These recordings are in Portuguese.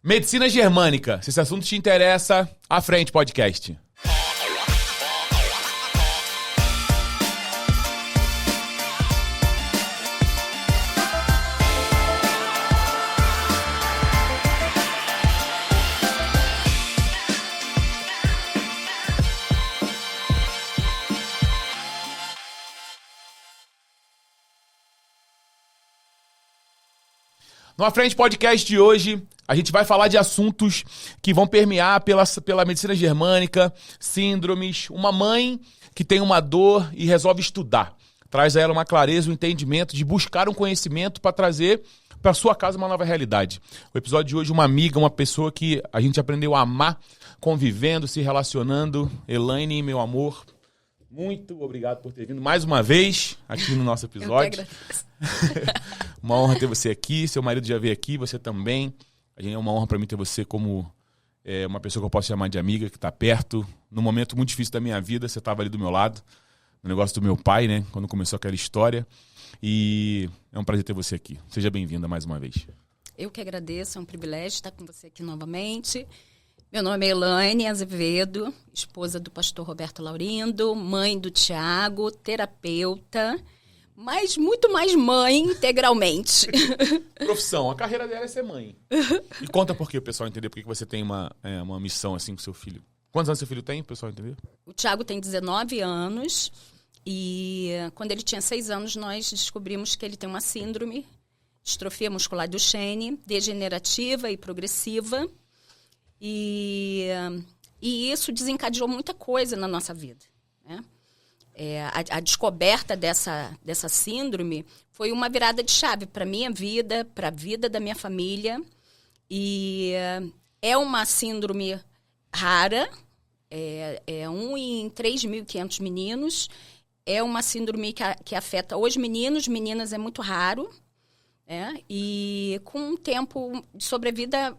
Medicina germânica. Se esse assunto te interessa, à frente, podcast. No À Frente Podcast de hoje, a gente vai falar de assuntos que vão permear pela medicina germânica, síndromes, uma mãe que tem uma dor e resolve estudar. Traz a ela uma clareza, um entendimento de buscar um conhecimento para trazer para sua casa uma nova realidade. O episódio de hoje, uma amiga, uma pessoa que a gente aprendeu a amar, convivendo, se relacionando. Elaine, meu amor, muito obrigado por ter vindo mais uma vez aqui no nosso episódio. Eu que agradeço. Uma honra ter você aqui, seu marido já veio aqui, você também. É uma honra para mim ter você como uma pessoa que eu posso chamar de amiga, que está perto. Num momento muito difícil da minha vida, você estava ali do meu lado, no negócio do meu pai, né? Quando começou aquela história. E é um prazer ter você aqui. Seja bem-vinda mais uma vez. Eu que agradeço, é um privilégio estar com você aqui novamente. Meu nome é Elaine Azevedo, esposa do pastor Roberto Laurindo, mãe do Tiago, terapeuta, mas muito mais mãe integralmente. Profissão, a carreira dela é ser mãe. E conta por quê, o pessoal entender por que você tem uma missão assim com seu filho. Quantos anos seu filho tem, o pessoal entender? O Tiago tem 19 anos e quando ele tinha 6 anos nós descobrimos que ele tem uma síndrome, distrofia muscular Duchenne, degenerativa e progressiva. E isso desencadeou muita coisa na nossa vida, né? A descoberta dessa síndrome foi uma virada de chave para a minha vida, para a vida da minha família. E é uma síndrome rara, é 1 em 3.500 meninos. É uma síndrome que afeta os meninos, meninas é muito raro, né? E com um tempo de sobrevida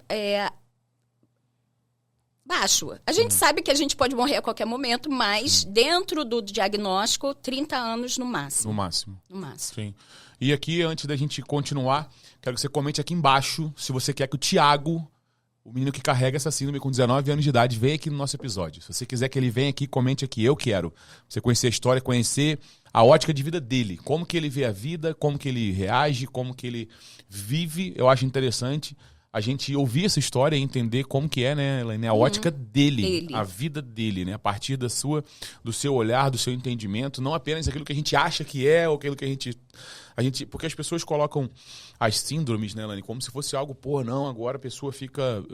baixo. A gente sabe que a gente pode morrer a qualquer momento, mas dentro do diagnóstico, 30 anos no máximo. No máximo. No máximo. Sim. E aqui, antes da gente continuar, quero que você comente aqui embaixo se você quer que o Tiago, o menino que carrega essa síndrome com 19 anos de idade, venha aqui no nosso episódio. Se você quiser que ele venha aqui, comente aqui. Eu quero. Você conhecer a história, conhecer a ótica de vida dele. Como que ele vê a vida, como que ele reage, como que ele vive. Eu acho interessante a gente ouvir essa história e entender como que é, né, Elaine, a ótica dele, a vida dele, né, a partir do seu olhar, do seu entendimento, não apenas aquilo que a gente acha que é, ou aquilo que a gente porque as pessoas colocam as síndromes, né, Elaine, como se fosse algo, não, agora a pessoa fica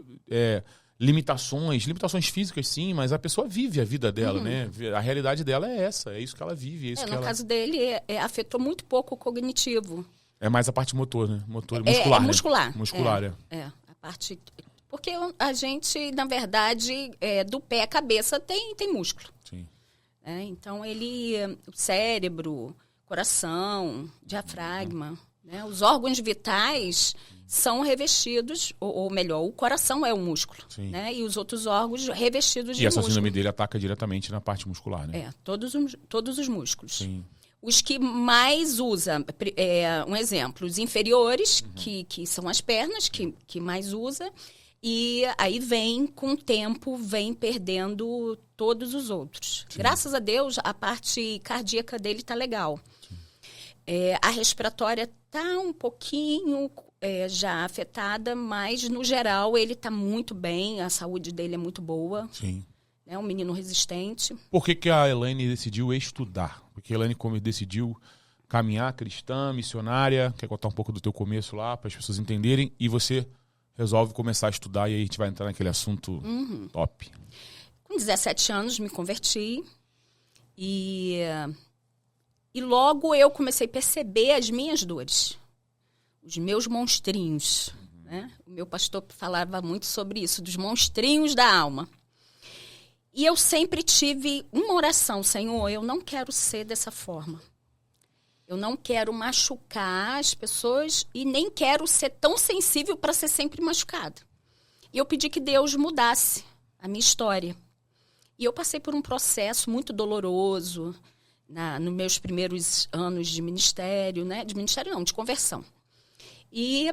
limitações físicas sim, mas a pessoa vive a vida dela, né, a realidade dela é essa, é isso que ela vive. É isso que no caso dele, afetou muito pouco o cognitivo. É mais a parte motor, né? Muscular, muscular. Né? Muscular, a parte... Porque a gente, na verdade, do pé à cabeça tem músculo. Sim. Então, o cérebro, coração, diafragma, né? Os órgãos vitais são revestidos, ou melhor, o coração é o músculo, né? E os outros órgãos revestidos de músculo. E essa síndrome dele ataca diretamente na parte muscular, né? Todos os músculos. Sim. Os que mais usa, um exemplo, os inferiores, que são as pernas, que mais usa, e aí com o tempo, vem perdendo todos os outros. Sim. Graças a Deus, a parte cardíaca dele está legal. A respiratória está um pouquinho já afetada, mas, no geral, ele está muito bem, a saúde dele é muito boa. Sim. É um menino resistente. Por que a Elaine decidiu estudar? Porque a Elaine decidiu caminhar cristã, missionária. Quer contar um pouco do teu começo lá, para as pessoas entenderem? E você resolve começar a estudar e aí a gente vai entrar naquele assunto top. Com 17 anos me converti e logo eu comecei a perceber as minhas dores, os meus monstrinhos. Né? O meu pastor falava muito sobre isso, dos monstrinhos da alma. E eu sempre tive uma oração: Senhor, eu não quero ser dessa forma. Eu não quero machucar as pessoas e nem quero ser tão sensível para ser sempre machucada. E eu pedi que Deus mudasse a minha história. E eu passei por um processo muito doloroso nos meus primeiros anos de ministério, né? De ministério não, de conversão. E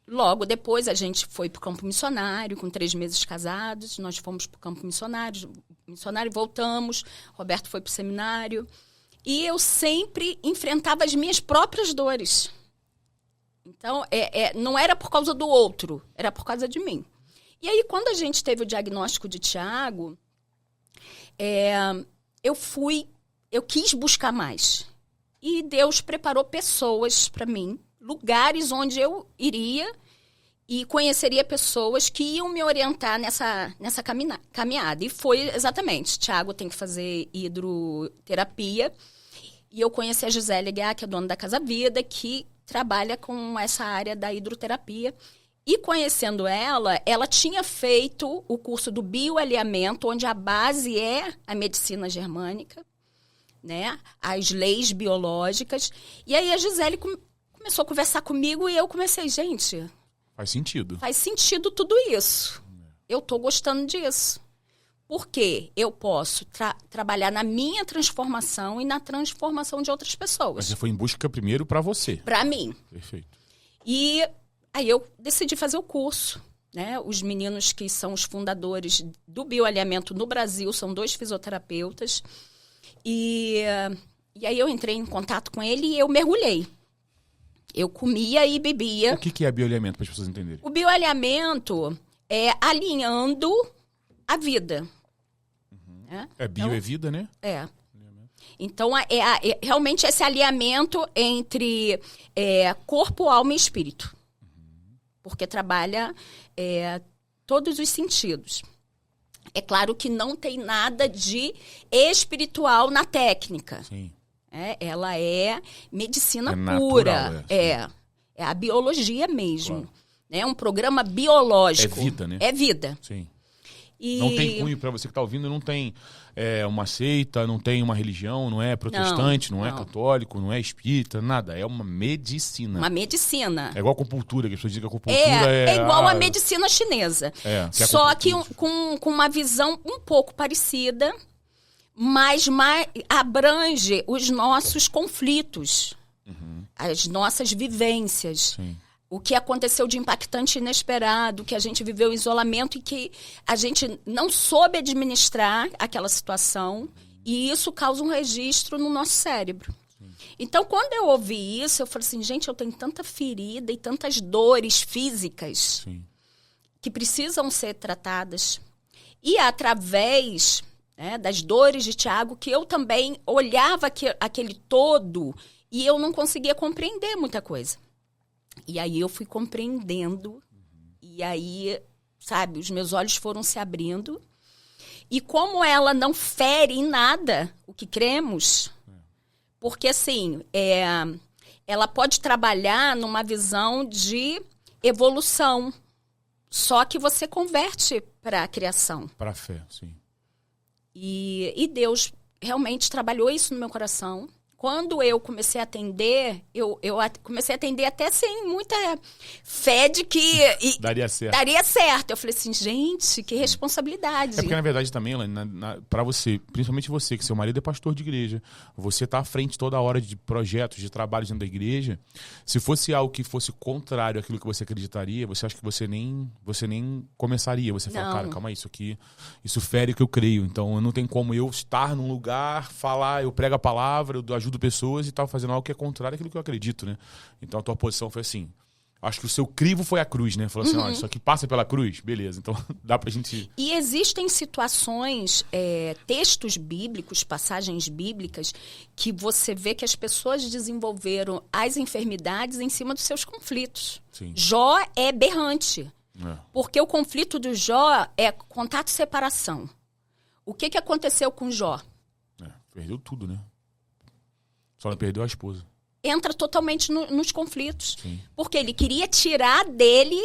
logo depois a gente foi para o campo missionário, com 3 meses casados. Nós fomos para o campo missionário, voltamos. Roberto foi para o seminário. E eu sempre enfrentava as minhas próprias dores. Então, não era por causa do outro, era por causa de mim. E aí, quando a gente teve o diagnóstico de Tiago, eu quis buscar mais. E Deus preparou pessoas para mim, lugares onde eu iria e conheceria pessoas que iam me orientar nessa caminhada. E foi exatamente, Tiago tem que fazer hidroterapia. E eu conheci a Gisele Guiar, que é dona da Casa Vida, que trabalha com essa área da hidroterapia. E conhecendo ela tinha feito o curso do bioalinhamento, onde a base é a medicina germânica, né? As leis biológicas. E aí a Gisele começou a conversar comigo e eu comecei, gente... Faz sentido. Faz sentido tudo isso. Eu estou gostando disso. Porque eu posso trabalhar na minha transformação e na transformação de outras pessoas. Mas você foi em busca primeiro para você. Para mim. Perfeito. E aí eu decidi fazer o curso. Né? Os meninos que são os fundadores do bioalinhamento no Brasil são 2 fisioterapeutas. E aí eu entrei em contato com ele e eu mergulhei. Eu comia e bebia. O que é bioalinhamento, para as pessoas entenderem? O bioalinhamento é alinhando a vida. É bio é vida, né? É. Então, realmente esse alinhamento entre corpo, alma e espírito. Porque trabalha todos os sentidos. É claro que não tem nada de espiritual na técnica. Sim. Ela é medicina pura. Natural, é a biologia mesmo. Claro. É um programa biológico. É vida, né? É vida. Sim. E... Não tem cunho, para você que está ouvindo, não tem uma seita, não tem uma religião, não é protestante, não é católico, não é espírita, nada. É uma medicina. Uma medicina. É igual a acupuntura, que as pessoas dizem que a acupuntura é igual a medicina chinesa. Só que com uma visão um pouco parecida, mas abrange os nossos conflitos, as nossas vivências. Sim. O que aconteceu de impactante e inesperado, que a gente viveu em isolamento e que a gente não soube administrar aquela situação, e isso causa um registro no nosso cérebro. Sim. Então, quando eu ouvi isso, eu falei assim, gente, eu tenho tanta ferida e tantas dores físicas Sim. que precisam ser tratadas. E através das dores de Tiago, que eu também olhava aquele todo e eu não conseguia compreender muita coisa. E aí eu fui compreendendo, e aí, sabe, os meus olhos foram se abrindo. E como ela não fere em nada o que cremos, porque assim, ela pode trabalhar numa visão de evolução, só que você converte para a criação. Para a fé, sim. E Deus realmente trabalhou isso no meu coração. Quando eu comecei a atender, eu comecei a atender até sem muita fé de que daria certo. Daria certo. Eu falei assim, gente, que responsabilidade. É porque, na verdade, também, Elaine, para você, principalmente você, que seu marido é pastor de igreja, você tá à frente toda hora de projetos, de trabalhos dentro da igreja. Se fosse algo que fosse contrário àquilo que você acreditaria, você acha que você nem começaria. Você fala, cara, calma aí, isso fere o que eu creio. Então, não tem como eu estar num lugar, falar, eu prego a palavra, eu ajudo pessoas e tal, fazendo algo que é contrário àquilo que eu acredito, né? Então a tua posição foi assim, acho que o seu crivo foi a cruz, né? Falou assim, ó, isso aqui passa pela cruz, beleza, então dá pra gente... E existem situações, textos bíblicos, passagens bíblicas, que você vê que as pessoas desenvolveram as enfermidades em cima dos seus conflitos. Sim. Jó é berrante, porque o conflito do Jó é contato e separação. O que aconteceu com Jó? Perdeu tudo, né? Só não perdeu a esposa. Entra totalmente nos conflitos. Sim. Porque ele queria tirar dele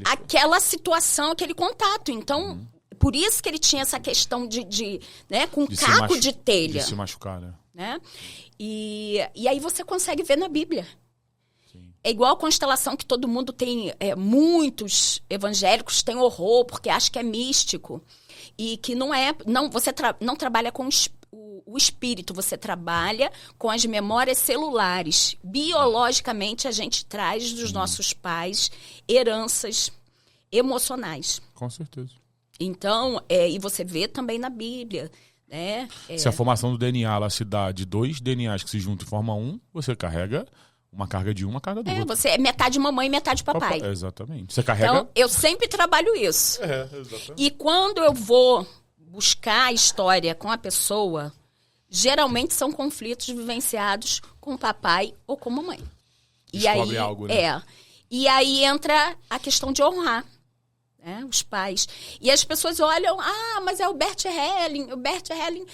aquela situação, aquele contato. Então, por isso que ele tinha essa questão com caco de telha. De se machucar, né? E aí você consegue ver na Bíblia. Sim. É igual a constelação que todo mundo tem, muitos evangélicos têm horror, porque acham que é místico. E que não é... Não, você não trabalha com o espírito, você trabalha com as memórias celulares. Biologicamente, a gente traz dos nossos pais heranças emocionais. Com certeza. Então, e você vê também na Bíblia, né? Se a formação do DNA ela se dá de 2 DNAs que se juntam e formam um, você carrega uma carga de uma carga do outro. Você é metade mamãe e metade papai. Exatamente. Você carrega... Então, eu sempre trabalho isso. Exatamente. E quando eu vou buscar a história com a pessoa, geralmente são conflitos vivenciados com o papai ou com a mamãe. Descobre algo, né? E aí entra a questão de honrar, né, os pais. E as pessoas olham, mas é o Bert Helling. O Bert Helling,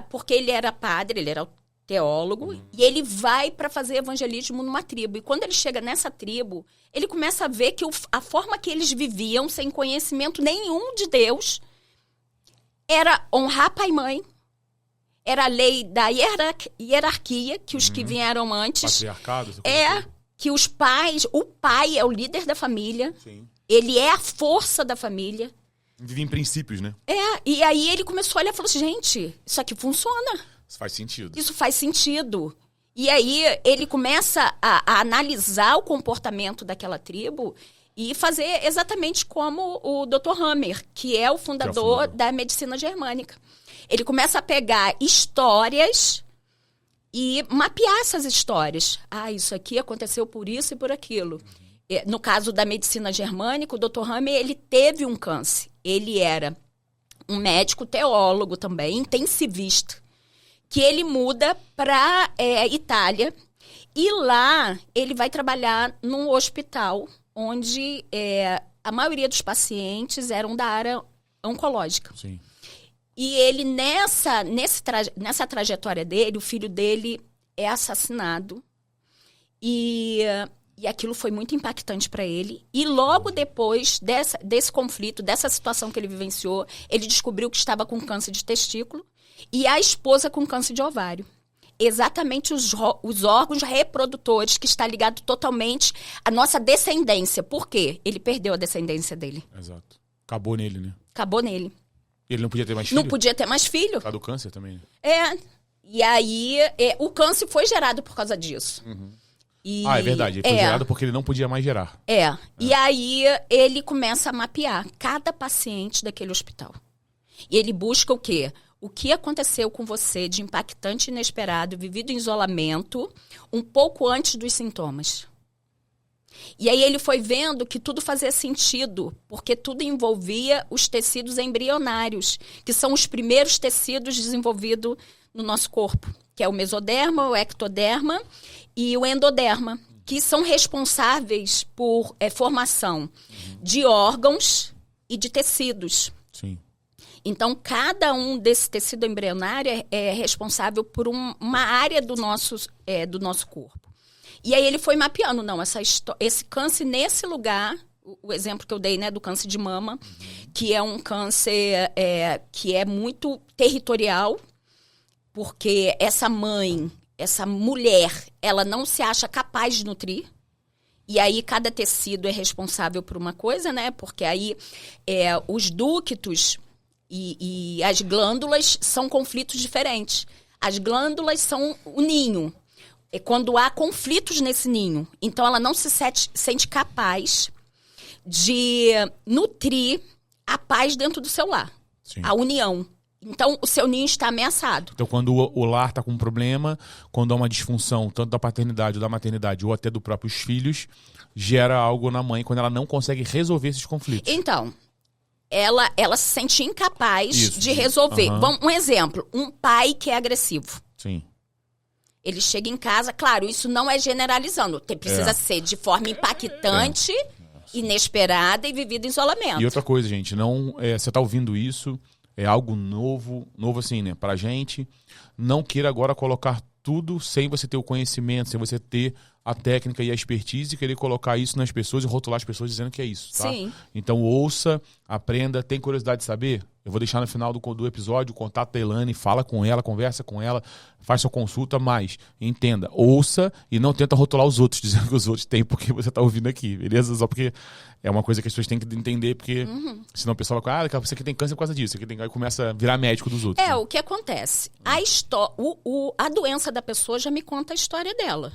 porque ele era padre, ele era teólogo, e ele vai para fazer evangelismo numa tribo. E quando ele chega nessa tribo, ele começa a ver que a forma que eles viviam, sem conhecimento nenhum de Deus, era honrar pai e mãe, era a lei da hierarquia, que os que vieram antes... Patriarcado? Que os pais... O pai é o líder da família. Sim. Ele é a força da família. Vive em princípios, né? E aí ele começou a olhar e falou assim, gente, isso aqui funciona. Isso faz sentido. Isso faz sentido. E aí ele começa a analisar o comportamento daquela tribo e fazer exatamente como o Dr. Hammer, que é o fundador da medicina germânica. Ele começa a pegar histórias e mapear essas histórias. Isso aqui aconteceu por isso e por aquilo. No caso da medicina germânica, o Dr. Hammer, ele teve um câncer. Ele era um médico teólogo também, intensivista, que ele muda para Itália e lá ele vai trabalhar num hospital onde a maioria dos pacientes eram da área oncológica. Sim. E ele, nessa trajetória dele, o filho dele é assassinado. E aquilo foi muito impactante para ele. E logo depois desse conflito, dessa situação que ele vivenciou, ele descobriu que estava com câncer de testículo e a esposa com câncer de ovário. Exatamente os órgãos reprodutores que está ligado totalmente à nossa descendência. Por quê? Ele perdeu a descendência dele. Exato. Acabou nele, né? Acabou nele. Ele não podia ter mais filho? Não podia ter mais filho. Por causa do câncer também? E aí, o câncer foi gerado por causa disso. É verdade. Ele foi gerado porque ele não podia mais gerar. E aí, ele começa a mapear cada paciente daquele hospital. E ele busca o quê? O que aconteceu com você de impactante, inesperado, vivido em isolamento, um pouco antes dos sintomas. E aí ele foi vendo que tudo fazia sentido, porque tudo envolvia os tecidos embrionários, que são os primeiros tecidos desenvolvidos no nosso corpo, que é o mesoderma, o ectoderma e o endoderma, que são responsáveis por formação de órgãos e de tecidos. Sim. Então, cada um desse tecido embrionário é responsável por uma área do nosso corpo. E aí ele foi mapeando, esse câncer nesse lugar, o exemplo que eu dei, né, do câncer de mama, que é um câncer que é muito territorial, porque essa mulher, ela não se acha capaz de nutrir. E aí cada tecido é responsável por uma coisa, né? Porque aí os ductos e as glândulas são conflitos diferentes. As glândulas são o ninho. É quando há conflitos nesse ninho. Então, ela não se sente capaz de nutrir a paz dentro do seu lar. Sim. A união. Então, o seu ninho está ameaçado. Então, quando o lar está com um problema, quando há uma disfunção, tanto da paternidade ou da maternidade, ou até dos próprios filhos, gera algo na mãe quando ela não consegue resolver esses conflitos. Então, ela se sente incapaz de resolver. Um exemplo, um pai que é agressivo. Sim. Ele chega em casa, claro, isso não é generalizando. Precisa ser de forma impactante, inesperada e vivida em isolamento. E outra coisa, gente, você tá ouvindo isso, é algo novo assim, né, pra gente. Não queira agora colocar tudo sem você ter o conhecimento, sem você ter a técnica e a expertise e querer colocar isso nas pessoas e rotular as pessoas dizendo que é isso, tá? Sim. Então ouça, aprenda, tem curiosidade de saber? Eu vou deixar no final do episódio o contato da Elaine, fala com ela, conversa com ela, faz sua consulta, mas entenda, ouça e não tenta rotular os outros, dizendo que os outros têm porque você tá ouvindo aqui, beleza? Só porque é uma coisa que as pessoas têm que entender, porque senão o pessoal vai falar, você aqui tem câncer por causa disso, aí começa a virar médico dos outros. O que acontece? A doença da pessoa já me conta a história dela.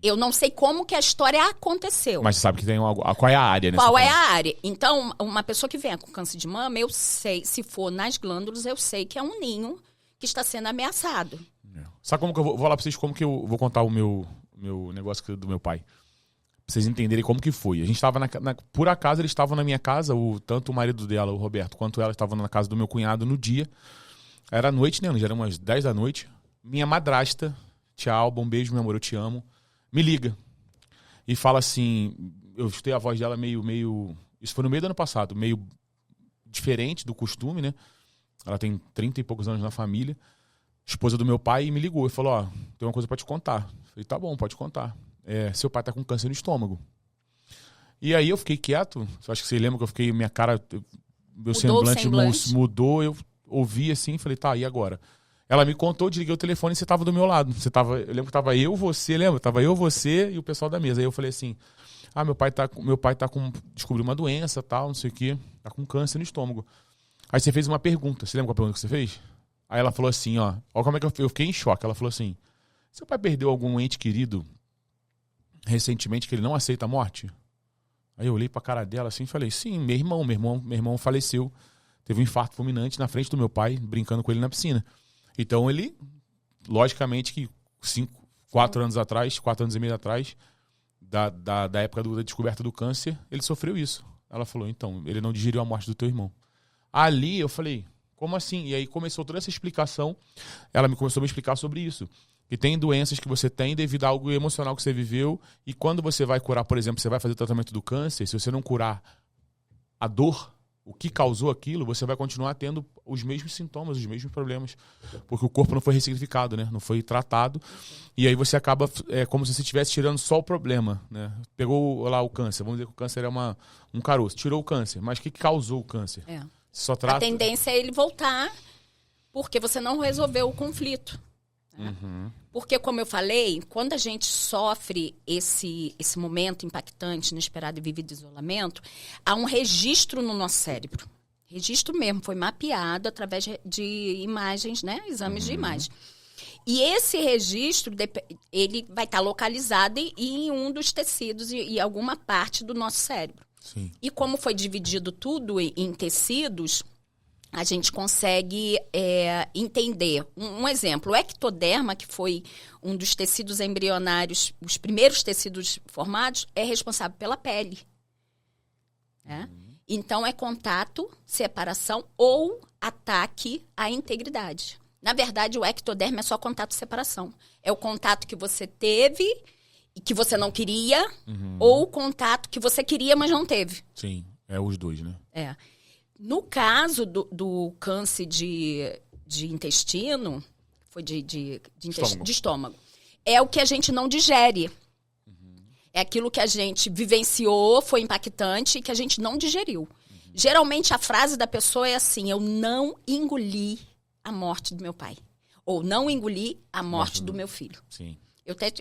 Eu não sei como que a história aconteceu. Mas você sabe que tem qual é a área, né? Qual é a área? Então, uma pessoa que vem com câncer de mama, eu sei, se for nas glândulas, eu sei que é um ninho que está sendo ameaçado. Sabe como que eu vou falar pra vocês como que eu vou contar o meu negócio do meu pai? Pra vocês entenderem como que foi. A gente tava por acaso, eles estavam na minha casa, tanto o marido dela, o Roberto, quanto ela estavam na casa do meu cunhado no dia. Era noite, né? Já eram umas 10 da noite. Minha madrasta, tchau, bom beijo, meu amor, eu te amo. Me liga e fala assim, eu escutei a voz dela meio... Isso foi no meio do ano passado, meio diferente do costume, né? Ela tem 30 e poucos anos na família, esposa do meu pai, e me ligou e falou, tem uma coisa pra te contar. Eu falei, tá bom, pode contar. Seu pai tá com câncer no estômago. E aí eu fiquei quieto, acho que você lembra que eu fiquei, minha cara, meu semblante mudou, eu ouvi assim, falei, tá, e agora? Ela me contou, desliguei o telefone e você tava do meu lado. Eu lembro que tava eu, você, lembra? Tava eu, você e o pessoal da mesa. Aí eu falei assim, meu pai descobriu uma doença, tal, não sei o quê, tá com câncer no estômago. Aí você fez uma pergunta, você lembra qual a pergunta que você fez? Aí ela falou assim, ó como é que eu fiquei em choque. Ela falou assim, seu pai perdeu algum ente querido recentemente que ele não aceita a morte? Aí eu olhei pra cara dela assim e falei, sim, meu irmão faleceu, teve um infarto fulminante na frente do meu pai, brincando com ele na piscina. Então ele, logicamente que 4 anos e meio atrás, da época da descoberta do câncer, ele sofreu isso. Ela falou, então, ele não digeriu a morte do teu irmão. Ali eu falei, como assim? E aí começou toda essa explicação, ela começou a me explicar sobre isso. Que tem doenças que você tem devido a algo emocional que você viveu, e quando você vai curar, por exemplo, você vai fazer o tratamento do câncer, se você não curar a dor, o que causou aquilo, você vai continuar tendo os mesmos sintomas, os mesmos problemas. Porque o corpo não foi ressignificado, né? Não foi tratado. E aí você acaba como se você estivesse tirando só o problema, né? Pegou lá o câncer, vamos dizer que o câncer é um caroço. Tirou o câncer, mas o que causou o câncer? Só trata... A tendência é ele voltar porque você não resolveu o conflito. Né? Porque, como eu falei, quando a gente sofre esse momento impactante, inesperado e vivido de isolamento, há um registro no nosso cérebro. Registro mesmo, foi mapeado através de imagens, né? Exames de imagem. E esse registro, ele vai estar localizado em um dos tecidos e alguma parte do nosso cérebro. Sim. E como foi dividido tudo em tecidos, a gente consegue entender. Um exemplo, o ectoderma, que foi um dos tecidos embrionários, os primeiros tecidos formados, é responsável pela pele. Né? Então, é contato, separação ou ataque à integridade. Na verdade, o ectoderma é só contato e separação. É o contato que você teve e que você não queria, ou o contato que você queria, mas não teve. Sim, é os dois, né? No caso do câncer de intestino, foi de estômago, é o que a gente não digere. É aquilo que a gente vivenciou, foi impactante e que a gente não digeriu. Geralmente a frase da pessoa é assim, eu não engoli a morte do meu pai. Ou não engoli a morte do meu filho. Sim. Eu até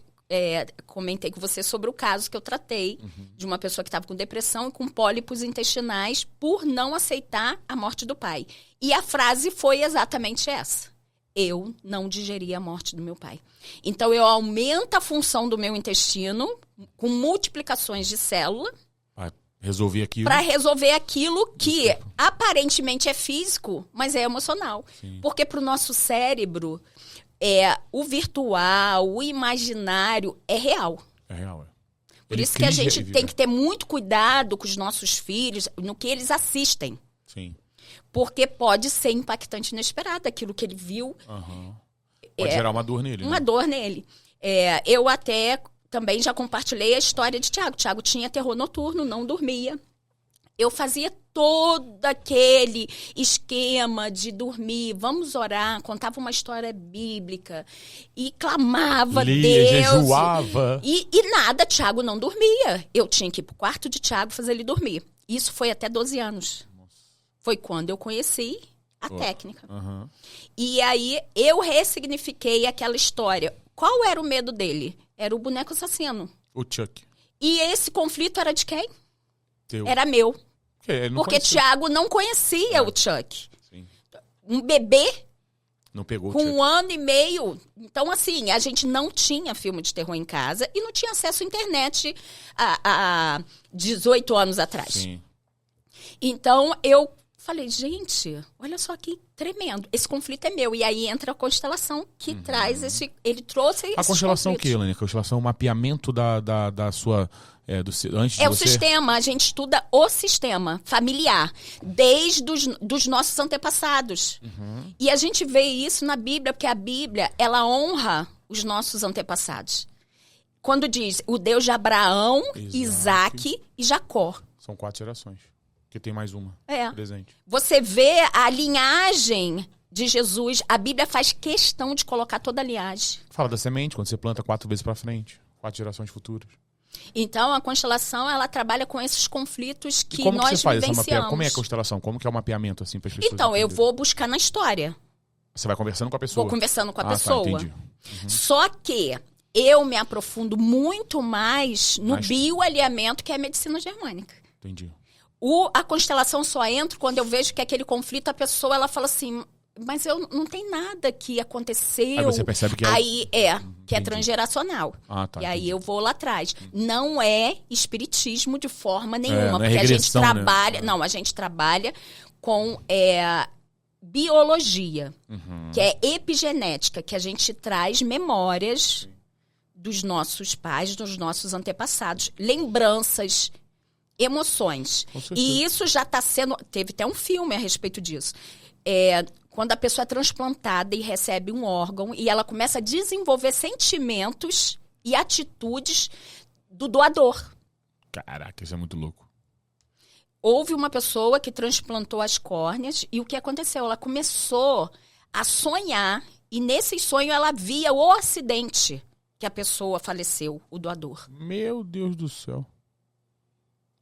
comentei com você sobre o caso que eu tratei de uma pessoa que estava com depressão e com pólipos intestinais por não aceitar a morte do pai. E a frase foi exatamente essa. Eu não digeri a morte do meu pai. Então, eu aumento a função do meu intestino com multiplicações de célula para resolver aquilo que aparentemente é físico, mas é emocional. Sim. Porque para o nosso cérebro, o virtual, o imaginário é real. É real, Por isso que a gente tem que ter muito cuidado com os nossos filhos, no que eles assistem. Sim. Porque pode ser impactante inesperado, aquilo que ele viu. Pode gerar uma dor nele. Uma dor nele. Eu até também já compartilhei a história de Tiago. Tiago tinha terror noturno, não dormia. Eu fazia todo aquele esquema de dormir, vamos orar, contava uma história bíblica e clamava Lia, Deus. jejuava. E nada, Tiago não dormia. Eu tinha que ir pro quarto de Tiago fazer ele dormir. Isso foi até 12 anos. Foi quando eu conheci a técnica. Uhum. E aí eu ressignifiquei aquela história. Qual era o medo dele? Era o boneco assassino. O Chuck. E esse conflito era de quem? Teu. Era meu. Ele não Porque conhecia. Tiago não conhecia o Chuck. Sim. Um bebê Não pegou o com Chuck. 1 ano e meio. Então, assim, a gente não tinha filme de terror em casa e não tinha acesso à internet há 18 anos atrás. Sim. Então, eu falei, gente, olha só que tremendo. Esse conflito é meu. E aí entra a constelação que traz esse... Ele trouxe A constelação o quê, conflitos. Elaine? A constelação é um mapeamento da sua... antes de É o você... sistema, a gente estuda o sistema familiar, desde dos nossos antepassados. E a gente vê isso na Bíblia, porque a Bíblia, ela honra os nossos antepassados. Quando diz o Deus de Abraão, Isaac e Jacó. São 4 gerações. Porque tem mais uma presente. Você vê a linhagem de Jesus, a Bíblia faz questão de colocar toda a linhagem. Fala da semente, quando você planta 4 vezes pra frente. 4 gerações futuras. Então, a constelação, ela trabalha com esses conflitos que E como nós que você faz essa vivenciamos. mapeamento? Como é a constelação? Como que é o mapeamento, assim, para as pessoas Então, eu entenderem? vou buscar na história. Você vai conversando com a pessoa? Vou conversando com a Tá, pessoa. entendi. Só que eu me aprofundo muito mais no Mas- bioalinhamento, que é a medicina germânica. Entendi. A constelação só entra quando eu vejo que aquele conflito, a pessoa ela fala assim, mas eu não tem nada que aconteceu. Aí você percebe que Aí que é Entendi. transgeracional. Ah, tá. E aí entendi. eu vou lá atrás. Não é espiritismo de forma nenhuma, não é porque a gente regressão, né? trabalha, não, a gente trabalha com biologia, que é epigenética, que a gente traz memórias dos nossos pais, dos nossos antepassados, lembranças, emoções. Com certeza. E isso já está sendo... Teve até um filme a respeito disso. Quando a pessoa é transplantada e recebe um órgão e ela começa a desenvolver sentimentos e atitudes do doador. Caraca, isso é muito louco. Houve uma pessoa que transplantou as córneas e o que aconteceu? Ela começou a sonhar e nesse sonho ela via o acidente que a pessoa faleceu, o doador. Meu Deus do céu.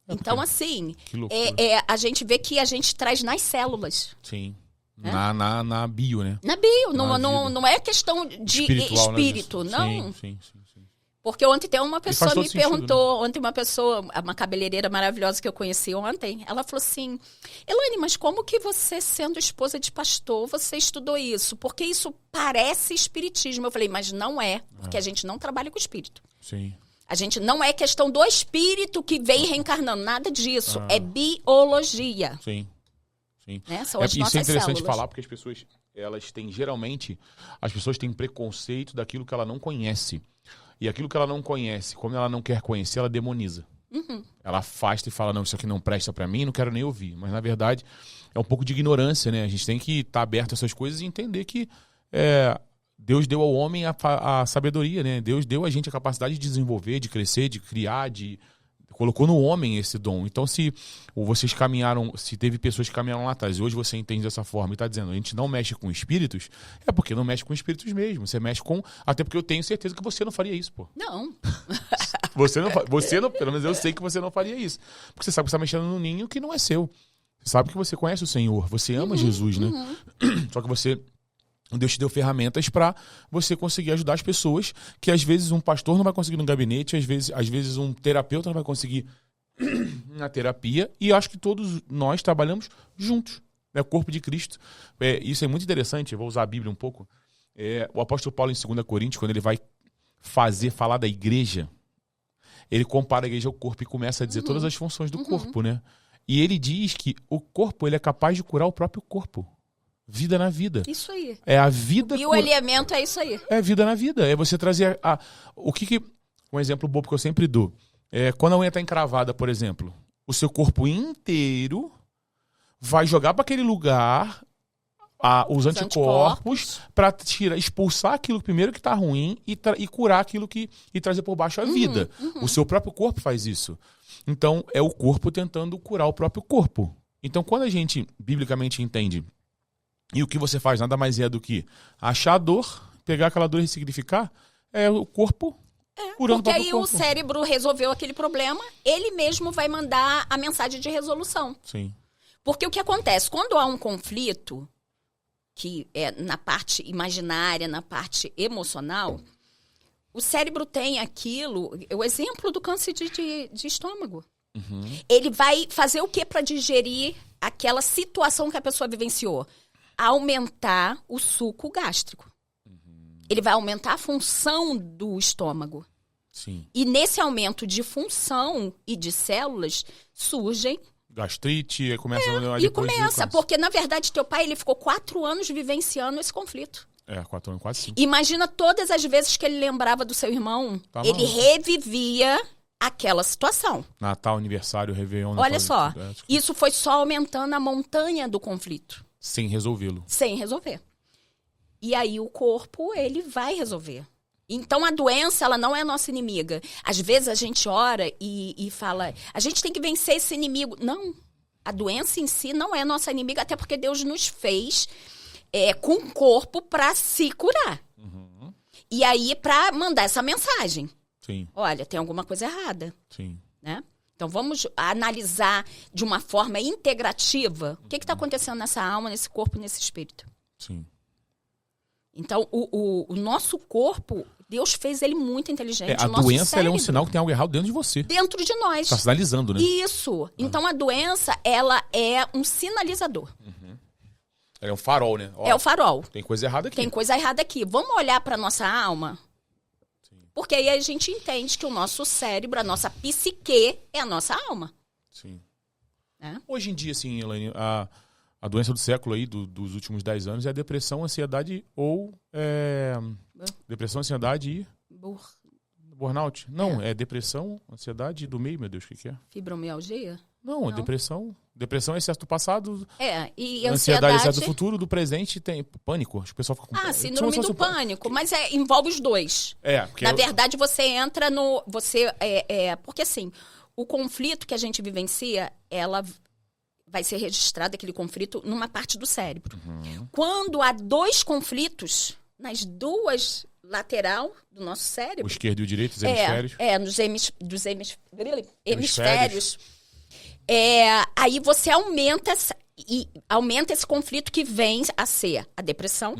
Então, assim, Que loucura. a gente vê que a gente traz nas células. Sim. É? Na bio, né? Na bio, Na vida. não é questão de Espiritual, né, espírito, disso. não. Sim. Porque ontem tem uma pessoa todo me sentido, perguntou, ontem uma pessoa, uma cabeleireira maravilhosa que eu conheci ontem, ela falou assim, Elaine, mas como que você, sendo esposa de pastor, você estudou isso? Porque isso parece espiritismo. Eu falei, mas não é, porque a gente não trabalha com espírito. Sim. A gente não é questão do espírito que vem reencarnando, nada disso. É biologia. Sim. Né? São as Isso nossas é interessante células. falar, porque as pessoas, elas têm, geralmente, as pessoas têm preconceito daquilo que ela não conhece. E aquilo que ela não conhece, como ela não quer conhecer, ela demoniza. Ela afasta e fala, não, isso aqui não presta pra mim, não quero nem ouvir. Mas, na verdade, é um pouco de ignorância, né? A gente tem que estar aberto a essas coisas e entender que Deus deu ao homem a sabedoria, né? Deus deu a gente a capacidade de desenvolver, de crescer, de criar, colocou no homem esse dom. Então, se vocês caminharam, se teve pessoas que caminharam lá atrás e hoje você entende dessa forma e está dizendo, a gente não mexe com espíritos, é porque não mexe com espíritos mesmo. Você mexe com... Até porque eu tenho certeza que você não faria isso, pô. Não. Você não, pelo menos eu sei que você não faria isso. Porque você sabe que você está mexendo num ninho que não é seu. Você sabe que você conhece o Senhor, você ama Jesus, né? Só que Deus te deu ferramentas para você conseguir ajudar as pessoas que às vezes um pastor não vai conseguir no gabinete, às vezes um terapeuta não vai conseguir na terapia, e acho que todos nós trabalhamos juntos, né? O corpo de Cristo. Isso é muito interessante, eu vou usar a Bíblia um pouco. O apóstolo Paulo em 2 Coríntios, quando ele vai falar da igreja, ele compara a igreja ao corpo e começa a dizer todas as funções do corpo, né? E ele diz que o corpo ele é capaz de curar o próprio corpo. Vida na vida. Isso aí. É a vida... E o alimento é isso aí. É vida na vida. É você trazer um exemplo bobo que eu sempre dou. Quando a unha está encravada, por exemplo, o seu corpo inteiro vai jogar para aquele lugar os anticorpos para expulsar aquilo primeiro que está ruim e curar aquilo e trazer por baixo a vida. O seu próprio corpo faz isso. Então, é o corpo tentando curar o próprio corpo. Então, quando a gente, biblicamente, entende... E o que você faz nada mais é do que achar a dor, pegar aquela dor e ressignificar, é o corpo curando o Porque próprio aí corpo. o cérebro resolveu aquele problema, ele mesmo vai mandar a mensagem de resolução. Sim. Porque o que acontece? Quando há um conflito, que é na parte imaginária, na parte emocional, o cérebro tem aquilo, o exemplo do câncer de estômago. Ele vai fazer o que para digerir aquela situação que a pessoa vivenciou? Aumentar o suco gástrico. Ele vai aumentar a função do estômago. Sim. E nesse aumento de função e de células, surgem... Gastrite, começa... E começa, porque na verdade teu pai ele ficou 4 anos vivenciando esse conflito. 4 anos, quase 5. Imagina todas as vezes que ele lembrava do seu irmão, ele revivia aquela situação. Natal, aniversário, Réveillon... Olha só, isso foi só aumentando a montanha do conflito. Sem resolvê-lo. Sem resolver. E aí o corpo, ele vai resolver. Então a doença, ela não é nossa inimiga. Às vezes a gente ora e fala, a gente tem que vencer esse inimigo. Não, a doença em si não é nossa inimiga, até porque Deus nos fez com o corpo para se curar. E aí para mandar essa mensagem. Sim. Olha, tem alguma coisa errada. Sim. Né? Então vamos analisar de uma forma integrativa o que está acontecendo nessa alma, nesse corpo, nesse espírito. Sim. Então, o nosso corpo, Deus fez ele muito inteligente. A doença é um sinal que tem algo errado dentro de você. Dentro de nós. Está sinalizando, né? Isso. Então, a doença, ela é um sinalizador. É um farol, né? É o farol. Tem coisa errada aqui. Tem coisa errada aqui. Vamos olhar para nossa alma? Sim. Porque aí a gente entende que o nosso cérebro, a nossa psique, é a nossa alma. Sim. É? Hoje em dia, assim, Elaine, a doença do século aí, dos últimos 10 anos, é a depressão, ansiedade ou... depressão, ansiedade e... Burnout? Não, é depressão, ansiedade do meio, meu Deus, o que é? Fibromialgia? Não, é depressão. Depressão é excesso do passado. E ansiedade é excesso do futuro, do presente tem pânico. Acho que o pessoal fica com síndrome do pânico. Mas envolve os dois. Porque na verdade, você entra no... porque assim, o conflito que a gente vivencia, ela vai ser registrado, aquele conflito, numa parte do cérebro. Quando há 2 conflitos, nas 2 lateral do nosso cérebro... O esquerdo e o direito, os hemisférios. Dos hemisférios. Aí você aumenta esse conflito que vem a ser a depressão.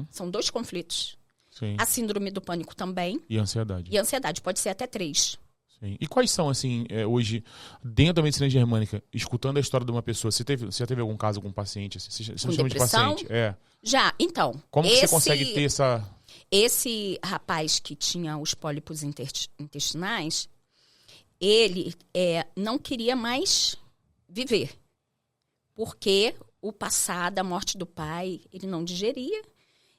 São 2 conflitos. Sim. A síndrome do pânico também. E a ansiedade. E a ansiedade, pode ser até 3. Sim. E quais são, assim, hoje, dentro da medicina germânica, escutando a história de uma pessoa, você já teve algum caso com um paciente? Você com chama depressão? de paciente? Já, então. Como que você consegue ter essa... Esse rapaz que tinha os pólipos intestinais, ele não queria mais viver. Porque o passado, a morte do pai, ele não digeria.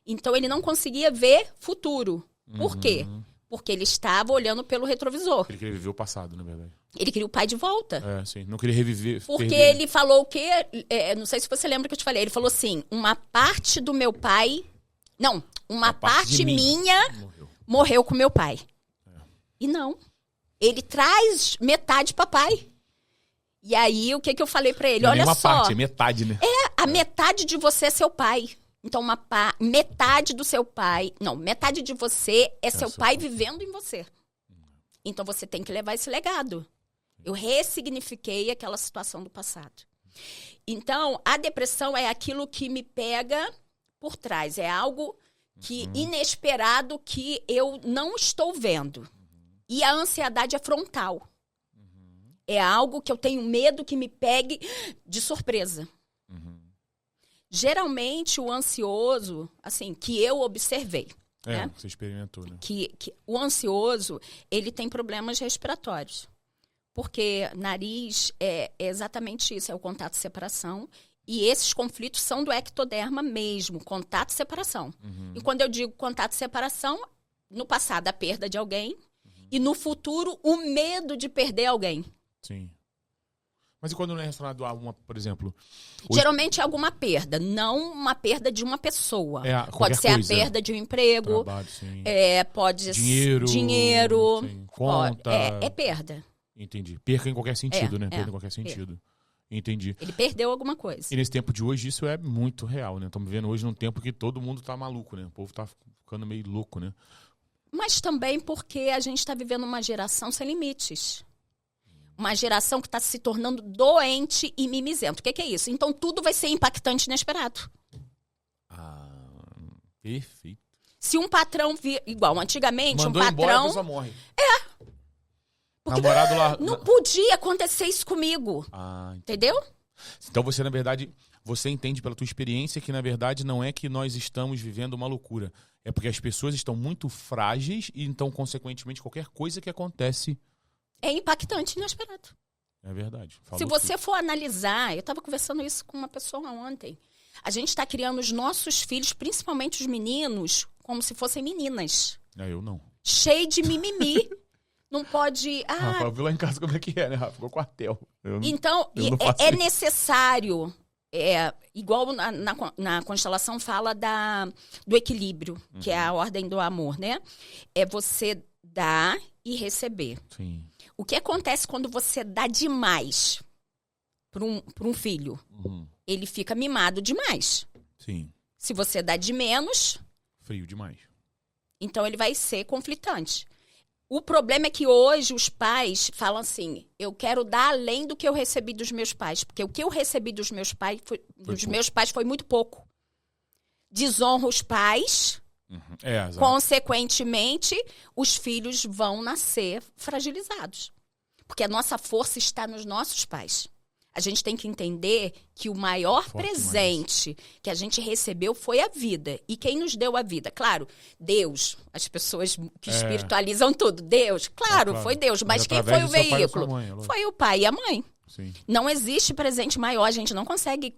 Então, ele não conseguia ver futuro. Por quê? Porque ele estava olhando pelo retrovisor. Ele queria viver o passado, na verdade. Ele queria o pai de volta. Sim. Não queria reviver. Porque ele falou o quê? Não sei se você lembra que eu te falei. Ele falou assim, uma parte do meu pai... Não, uma parte minha morreu com meu pai. E não. Ele traz metade papai. E aí, o que eu falei pra ele? Não, olha só. Parte, é metade, né? A metade de você é seu pai. Então, metade do seu pai... Não, metade de você é seu pai vivendo em você. Então, você tem que levar esse legado. Eu ressignifiquei aquela situação do passado. Então, a depressão é aquilo que me pega por trás. É algo inesperado que eu não estou vendo. E a ansiedade é frontal. É algo que eu tenho medo que me pegue de surpresa. Geralmente, o ansioso, assim, que eu observei. Né? Você experimentou, né? Que o ansioso, ele tem problemas respiratórios. Porque nariz é exatamente isso, é o contato e separação. E esses conflitos são do ectoderma mesmo, contato e separação. E quando eu digo contato e separação, no passado, a perda de alguém. E no futuro, o medo de perder alguém. Sim. Mas e quando não é relacionado a uma, por exemplo... Geralmente é alguma perda, não uma perda de uma pessoa. Pode ser coisa. A perda de um emprego, trabalho, sim. Pode ser... Dinheiro. Sim. Conta. É perda. Entendi. Perca em qualquer sentido, né? Perda em qualquer sentido. Entendi. Ele perdeu alguma coisa. E nesse tempo de hoje, isso é muito real, né? Estamos vivendo hoje num tempo que todo mundo tá maluco, né? O povo tá ficando meio louco, né? Mas também porque a gente está vivendo uma geração sem limites. Uma geração que está se tornando doente e mimizento. O que é isso? Então, tudo vai ser impactante e inesperado. Perfeito. Se um patrão igual antigamente, Mandou um embora, a patrão... pessoa morre. Porque Namorado lá... não podia acontecer isso comigo. Ah, Entendeu? então você, na verdade, você entende pela tua experiência que, na verdade, não é que nós estamos vivendo uma loucura. É porque as pessoas estão muito frágeis e, então, consequentemente, qualquer coisa que acontece... É impactante e inesperado. É verdade. Falou Se você tudo. for analisar, eu estava conversando isso com uma pessoa ontem. A gente está criando os nossos filhos, principalmente os meninos, como se fossem meninas. Eu não. Cheio de mimimi. Não pode... Rafa, viu lá em casa como é que é, né, Rafa? Ficou quartel. Então, eu não faço é isso. necessário, igual na constelação fala do equilíbrio, que é a ordem do amor, né? É você dar e receber. Sim. O que acontece quando você dá demais para um filho? Uhum. Ele fica mimado demais. Sim. Se você dá de menos, Frio demais. então ele vai ser conflitante. O problema é que hoje os pais falam assim, eu quero dar além do que eu recebi dos meus pais, porque o que eu recebi dos meus pais foi muito pouco. Desonra os pais, Uhum. Exato. consequentemente, os filhos vão nascer fragilizados. Porque a nossa força está nos nossos pais. A gente tem que entender que o maior presente que a gente recebeu foi a vida. E quem nos deu a vida? Claro, Deus. As pessoas que espiritualizam tudo. Deus. Claro, foi Deus. Mas quem foi o veículo? Foi o pai e a mãe. Sim. Não existe presente maior. A gente não consegue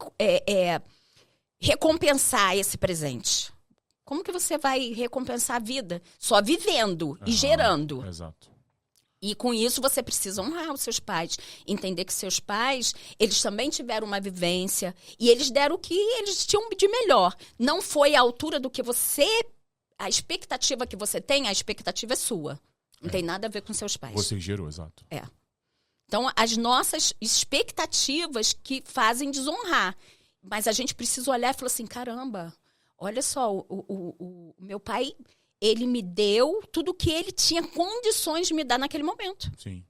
recompensar esse presente. Como que você vai recompensar a vida? Só vivendo e gerando. Exato. E com isso você precisa honrar os seus pais. Entender que seus pais, eles também tiveram uma vivência. E eles deram o que eles tinham de melhor. Não foi à altura do que você... A expectativa que você tem, a expectativa é sua. Não tem nada a ver com seus pais. Você gerou, exato. Então, as nossas expectativas que fazem desonrar. Mas a gente precisa olhar e falar assim, caramba, olha só, o meu pai... Ele me deu tudo que ele tinha condições de me dar naquele momento. Sim.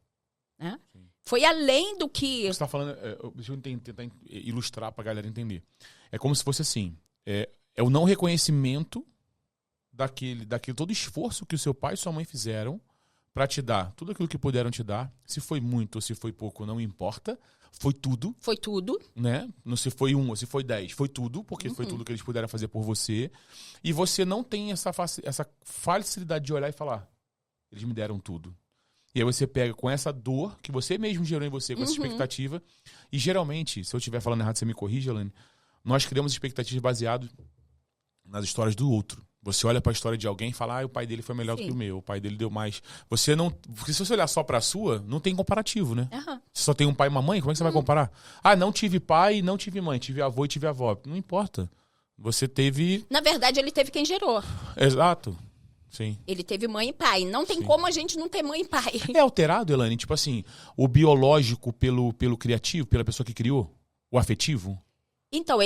Né? Sim. Foi além do que... Você está falando... deixa eu tentar ilustrar para a galera entender. É como se fosse assim. É o não reconhecimento daquele todo esforço que o seu pai e sua mãe fizeram para te dar tudo aquilo que puderam te dar. Se foi muito ou se foi pouco, não importa. Foi tudo. Foi tudo. Né? Não se foi 1 ou se foi 10. Foi tudo, porque foi tudo que eles puderam fazer por você. E você não tem essa facilidade de olhar e falar, eles me deram tudo. E aí você pega com essa dor que você mesmo gerou em você, com essa expectativa. E geralmente, se eu estiver falando errado, você me corrige, Elaine, nós criamos expectativas baseadas nas histórias do outro. Você olha para a história de alguém e fala, o pai dele foi melhor do que o meu, o pai dele deu mais. Você não... Porque se você olhar só para a sua, não tem comparativo, né? Você só tem um pai e uma mãe, como é que você vai comparar? Não tive pai, não tive mãe, tive avô e tive avó. Não importa. Você teve... Na verdade, ele teve quem gerou. Exato. Sim. Ele teve mãe e pai. Não tem como a gente não ter mãe e pai. É alterado, Elaine? Tipo assim, o biológico pelo criativo, pela pessoa que criou? O afetivo? Então,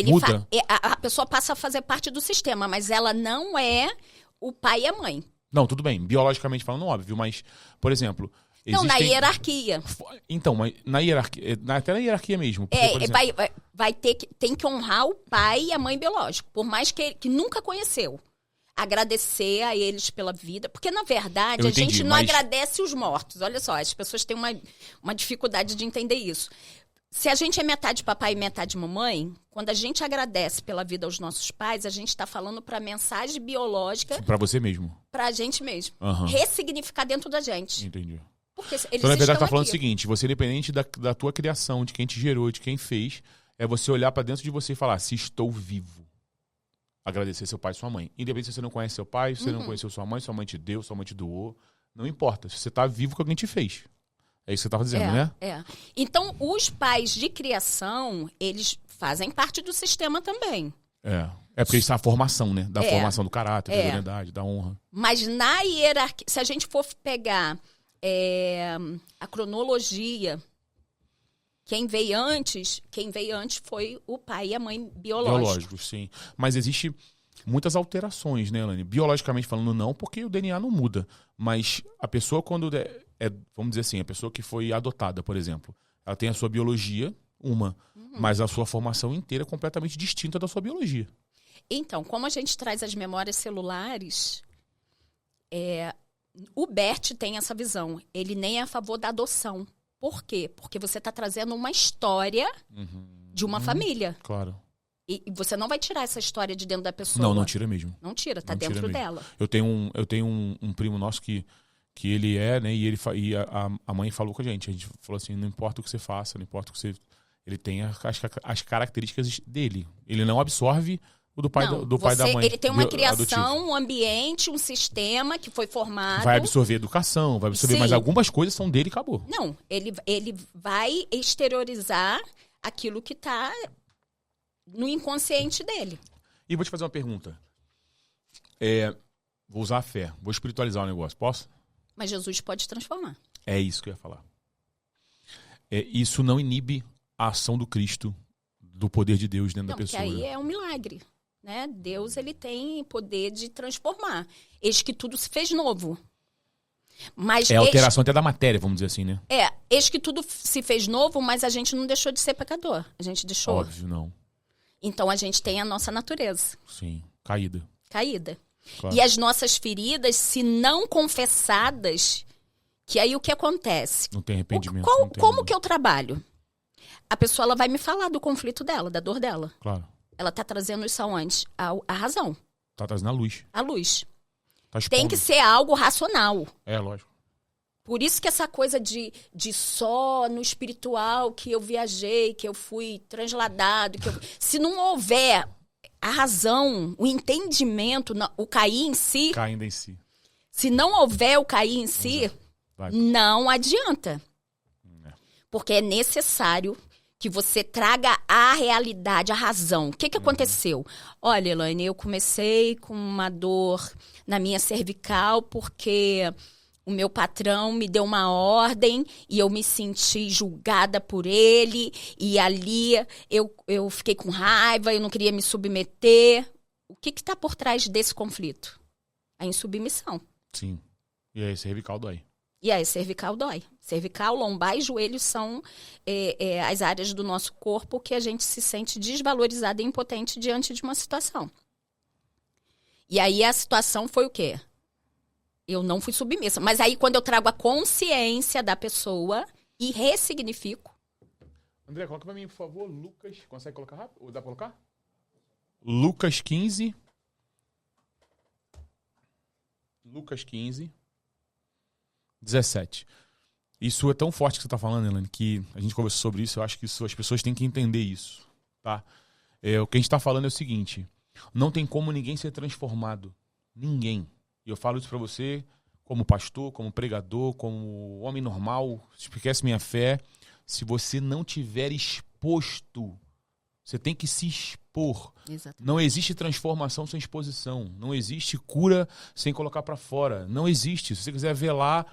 a pessoa passa a fazer parte do sistema, mas ela não é o pai e a mãe. Não, tudo bem. Biologicamente falando, óbvio, mas, por exemplo... Não, na hierarquia. Então, mas na hierarquia, até na hierarquia mesmo. Porque, por exemplo... tem que honrar o pai e a mãe biológico, por mais que nunca conheceu. Agradecer a eles pela vida, porque na verdade a gente não agradece os mortos. Olha só, as pessoas têm uma dificuldade de entender isso. Se a gente é metade papai e metade mamãe, quando a gente agradece pela vida aos nossos pais, a gente está falando para a mensagem biológica... Para você mesmo. Para a gente mesmo. Ressignificar dentro da gente. Entendi. Porque eles então, na verdade, estão tá falando aqui. o seguinte, você independente da tua criação, de quem te gerou, de quem fez, é você olhar para dentro de você e falar, se estou vivo. Agradecer seu pai e sua mãe. Independente se você não conhece seu pai, se você não conheceu sua mãe te deu, sua mãe te doou. Não importa. Se você tá vivo, que alguém te fez. É isso que você estava dizendo, né? Então, os pais de criação, eles fazem parte do sistema também. É porque isso é a formação, né? Da formação do caráter, da idoneidade, da honra. Mas na hierarquia, se a gente for pegar a cronologia, quem veio antes foi o pai e a mãe biológicos. Biológicos, sim. Mas existe muitas alterações, né, Elaine? Biologicamente falando, não, porque o DNA não muda. Mas a pessoa, quando vamos dizer assim, a pessoa que foi adotada, por exemplo, ela tem a sua biologia, mas a sua formação inteira é completamente distinta da sua biologia. Então, como a gente traz as memórias celulares, o Bert tem essa visão. Ele nem é a favor da adoção. Por quê? Porque você está trazendo uma história de uma família. Claro. E você não vai tirar essa história de dentro da pessoa. Não tira mesmo. Não tira, tá Não tira dentro mesmo. dela. Eu tenho um primo nosso que ele é, né? E a mãe falou com a gente falou assim, não importa o que você faça, não importa o que você... Ele tem as características dele. Ele não absorve o do pai, pai da mãe. Ele tem uma criação, adotivo. um ambiente, um sistema que foi formado. Vai absorver educação, vai absorver, Sim. mas algumas coisas são dele e acabou. Não, ele vai exteriorizar aquilo que está no inconsciente dele. E vou te fazer uma pergunta. Vou usar a fé, vou espiritualizar o negócio, posso? Mas Jesus pode transformar. É isso que eu ia falar. Isso não inibe a ação do Cristo, do poder de Deus dentro da pessoa. Porque aí é um milagre, né? Deus, ele tem poder de transformar. Eis que tudo se fez novo. Mas alteração até da matéria, vamos dizer assim, né? Eis que tudo se fez novo, mas a gente não deixou de ser pecador. A gente deixou. Óbvio, não. Então a gente tem a nossa natureza. Sim, caída. Claro. E as nossas feridas, se não confessadas, que aí o que acontece? Não tem arrependimento. Como que eu trabalho? A pessoa, ela vai me falar do conflito dela, da dor dela. Claro. Ela tá trazendo isso aonde? A razão. Tá trazendo a luz. A luz. Tá expondo. Tem que ser algo racional. Lógico. Por isso que essa coisa de só no espiritual que eu viajei, que eu fui transladado, se não houver a razão, o entendimento, o cair em si... Caindo em si. Se não houver o cair em si, não adianta. Porque é necessário que você traga a realidade, a razão. O que aconteceu? Olha, Elaine, eu comecei com uma dor na minha cervical porque o meu patrão me deu uma ordem e eu me senti julgada por ele. E ali eu fiquei com raiva, eu não queria me submeter. O que está por trás desse conflito? A insubmissão. Sim. E aí, cervical dói. E aí, cervical dói. Cervical, lombar e joelhos são as áreas do nosso corpo que a gente se sente desvalorizado e impotente diante de uma situação. E aí, a situação foi o quê? Eu não fui submissa. Mas aí, quando eu trago a consciência da pessoa e ressignifico... André, coloca pra mim, por favor, Lucas... Consegue colocar rápido? Ou dá pra colocar? Lucas 15... Lucas 15... 17. Isso é tão forte que você está falando, Elaine, que a gente conversou sobre isso, eu acho que as pessoas têm que entender isso, tá? O que a gente está falando é o seguinte, não tem como ninguém ser transformado. Ninguém. E eu falo isso para você como pastor, como pregador, como homem normal, esquece minha fé. Se você não tiver exposto, você tem que se expor. Exatamente. Não existe transformação sem exposição. Não existe cura sem colocar para fora. Não existe. Se você quiser ver lá,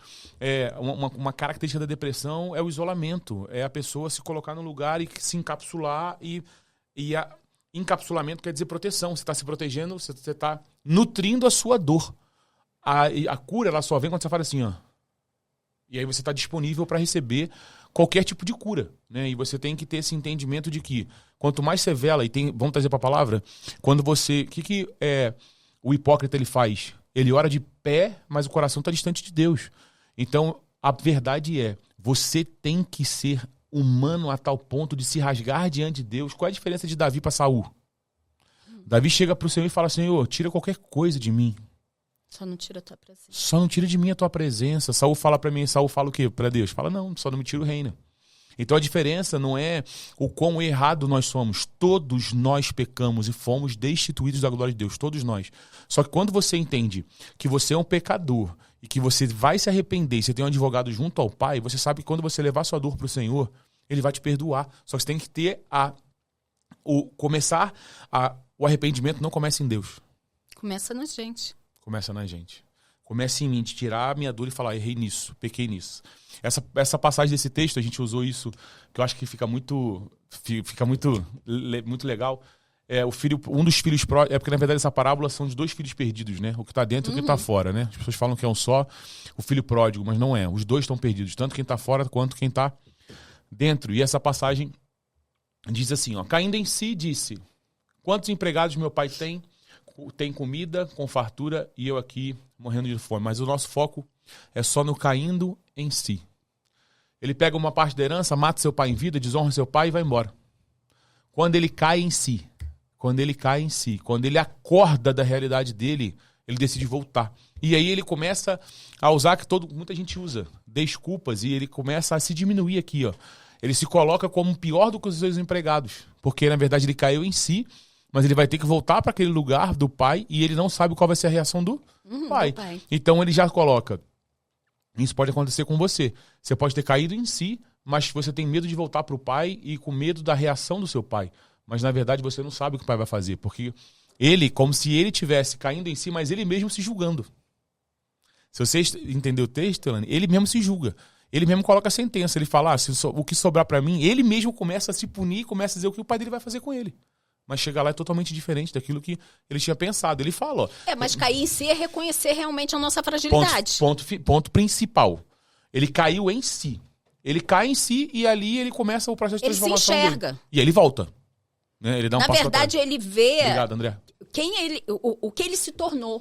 uma característica da depressão é o isolamento. É a pessoa se colocar num lugar e se encapsular. E encapsulamento quer dizer proteção. Você está se protegendo, você está nutrindo a sua dor. A cura, ela só vem quando você fala assim, ó. E aí você está disponível para receber qualquer tipo de cura, né? E você tem que ter esse entendimento de que quanto mais você vela, vamos trazer para a palavra, quando você... O que o hipócrita ele faz? Ele ora de pé, mas o coração está distante de Deus. Então, a verdade é, você tem que ser humano a tal ponto de se rasgar diante de Deus. Qual é a diferença de Davi para Saul? Davi chega para o Senhor e fala, Senhor, tira qualquer coisa de mim. Só não tira a tua presença. Só não tira de mim a tua presença. Saul fala pra mim, Saul fala o quê pra Deus? Fala, não, só não me tira o reino. Então a diferença não é o quão errado nós somos. Todos nós pecamos e fomos destituídos da glória de Deus. Todos nós. Só que quando você entende que você é um pecador e que você vai se arrepender e você tem um advogado junto ao Pai, você sabe que quando você levar sua dor pro Senhor, Ele vai te perdoar. Só que você tem que ter o arrependimento não começa em Deus. Começa na gente. Começa na gente. Começa em mim, de tirar a minha dor e falar, errei nisso, pequei nisso. Essa passagem desse texto, a gente usou isso, que eu acho que fica muito legal. Um dos filhos pródigos, porque na verdade essa parábola são de 2 filhos perdidos, né? O que está dentro e o que está fora, né? As pessoas falam que é um só o filho pródigo, mas não é. Os 2 estão perdidos, tanto quem está fora quanto quem está dentro. E essa passagem diz assim, ó, caindo em si, disse... Quantos empregados meu pai tem? Tem comida, com fartura, e eu aqui morrendo de fome. Mas o nosso foco é só no caindo em si. Ele pega uma parte da herança, mata seu pai em vida, desonra seu pai e vai embora. Quando ele cai em si, quando ele acorda da realidade dele, ele decide voltar. E aí ele começa a usar que muita gente usa, desculpas, e ele começa a se diminuir aqui, ó. Ele se coloca como pior do que os seus empregados, porque na verdade ele caiu em si, mas ele vai ter que voltar para aquele lugar do pai e ele não sabe qual vai ser a reação do pai. Então ele já coloca. Isso pode acontecer com você. Você pode ter caído em si, mas você tem medo de voltar para o pai e com medo da reação do seu pai. Mas na verdade você não sabe o que o pai vai fazer, porque ele, como se ele estivesse caindo em si, mas ele mesmo se julgando. Se você entendeu o texto, Elane, ele mesmo se julga. Ele mesmo coloca a sentença. Ele fala, o que sobrar para mim, ele mesmo começa a se punir, começa a dizer o que o pai dele vai fazer com ele. Mas chegar lá é totalmente diferente daquilo que ele tinha pensado. Ele fala, ó... mas cair em si é reconhecer realmente a nossa fragilidade. Ponto principal. Ele caiu em si. Ele cai em si e ali ele começa o processo de transformação dele. Ele se enxerga. E aí ele volta. Né? Ele dá um passo atrás. Na verdade, ele vê... Obrigado, André. O que ele se tornou.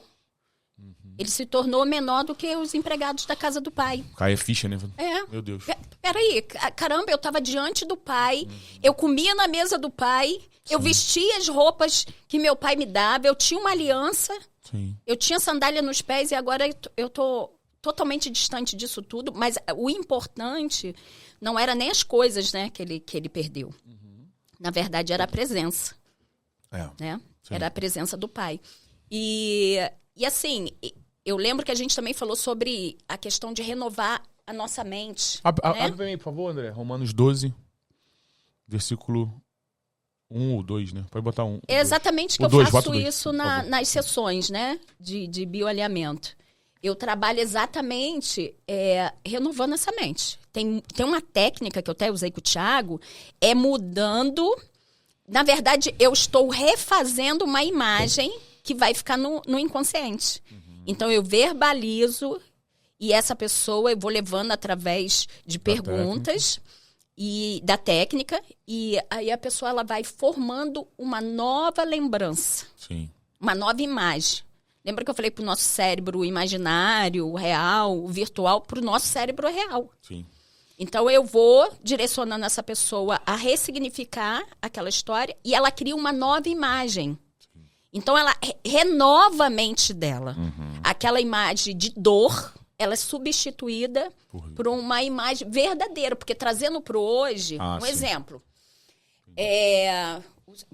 Ele se tornou menor do que os empregados da casa do pai. Cai a ficha, né? Meu Deus. Peraí, caramba, eu estava diante do pai, eu comia na mesa do pai, sim, eu vestia as roupas que meu pai me dava, eu tinha uma aliança, sim, eu tinha sandália nos pés e agora eu tô totalmente distante disso tudo. Mas o importante não era nem as coisas, né, que ele perdeu. Na verdade, era a presença. Né? Era a presença do pai. E assim... Eu lembro que a gente também falou sobre a questão de renovar a nossa mente. Abre pra mim, por favor, André. Romanos 12, versículo 1 ou 2, né? Pode botar 1. É exatamente que eu faço isso nas sessões, né? De bioalinhamento. Eu trabalho exatamente renovando essa mente. Tem uma técnica que eu até usei com o Thiago, mudando... Na verdade, eu estou refazendo uma imagem que vai ficar no inconsciente. Então, eu verbalizo e essa pessoa eu vou levando através de perguntas e da técnica. E aí a pessoa ela vai formando uma nova lembrança. Sim. Uma nova imagem. Lembra que eu falei para o nosso cérebro imaginário, o real, o virtual, para o nosso cérebro real. Sim. Então, eu vou direcionando essa pessoa a ressignificar aquela história e ela cria uma nova imagem. Então, ela renova a mente dela. Aquela imagem de dor, ela é substituída por uma imagem verdadeira. Porque trazendo para o hoje, sim, exemplo.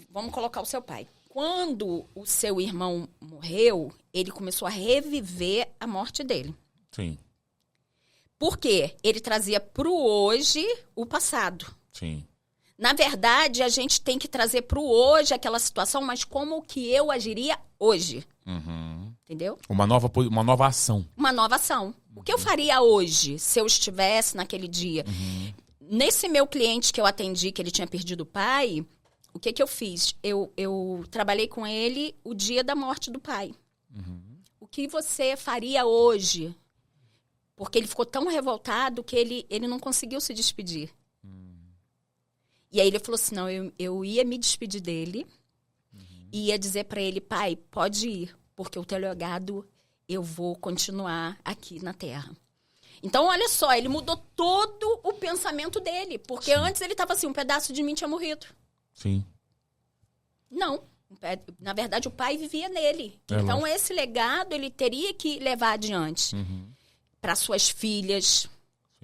Vamos colocar o seu pai. Quando o seu irmão morreu, ele começou a reviver a morte dele. Sim. Por quê? Ele trazia para o hoje o passado. Sim. Na verdade, a gente tem que trazer para o hoje aquela situação, mas como que eu agiria hoje? Entendeu? Uma nova ação. Uma nova ação. O que eu faria hoje, se eu estivesse naquele dia? Nesse meu cliente que eu atendi, que ele tinha perdido o pai, o que eu fiz? Eu trabalhei com ele o dia da morte do pai. O que você faria hoje? Porque ele ficou tão revoltado que ele não conseguiu se despedir. E aí ele falou assim, não, eu ia me despedir dele e ia dizer para ele, pai, pode ir, porque o teu legado eu vou continuar aqui na Terra. Então, olha só, ele mudou todo o pensamento dele, porque antes ele estava assim, um pedaço de mim tinha morrido. Sim. Não, na verdade o pai vivia nele. Então, esse legado ele teria que levar adiante para suas filhas,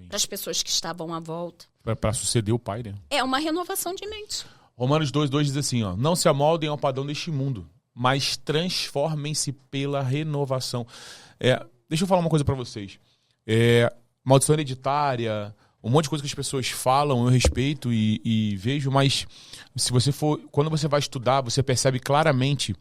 para as pessoas que estavam à volta. Para suceder o pai, né? É uma renovação de mente. Romanos 2,2 diz assim, ó. Não se amoldem ao padrão deste mundo, mas transformem-se pela renovação. Deixa eu falar uma coisa para vocês. Maldição hereditária, um monte de coisa que as pessoas falam, eu respeito e vejo, mas quando você vai estudar, você percebe claramente...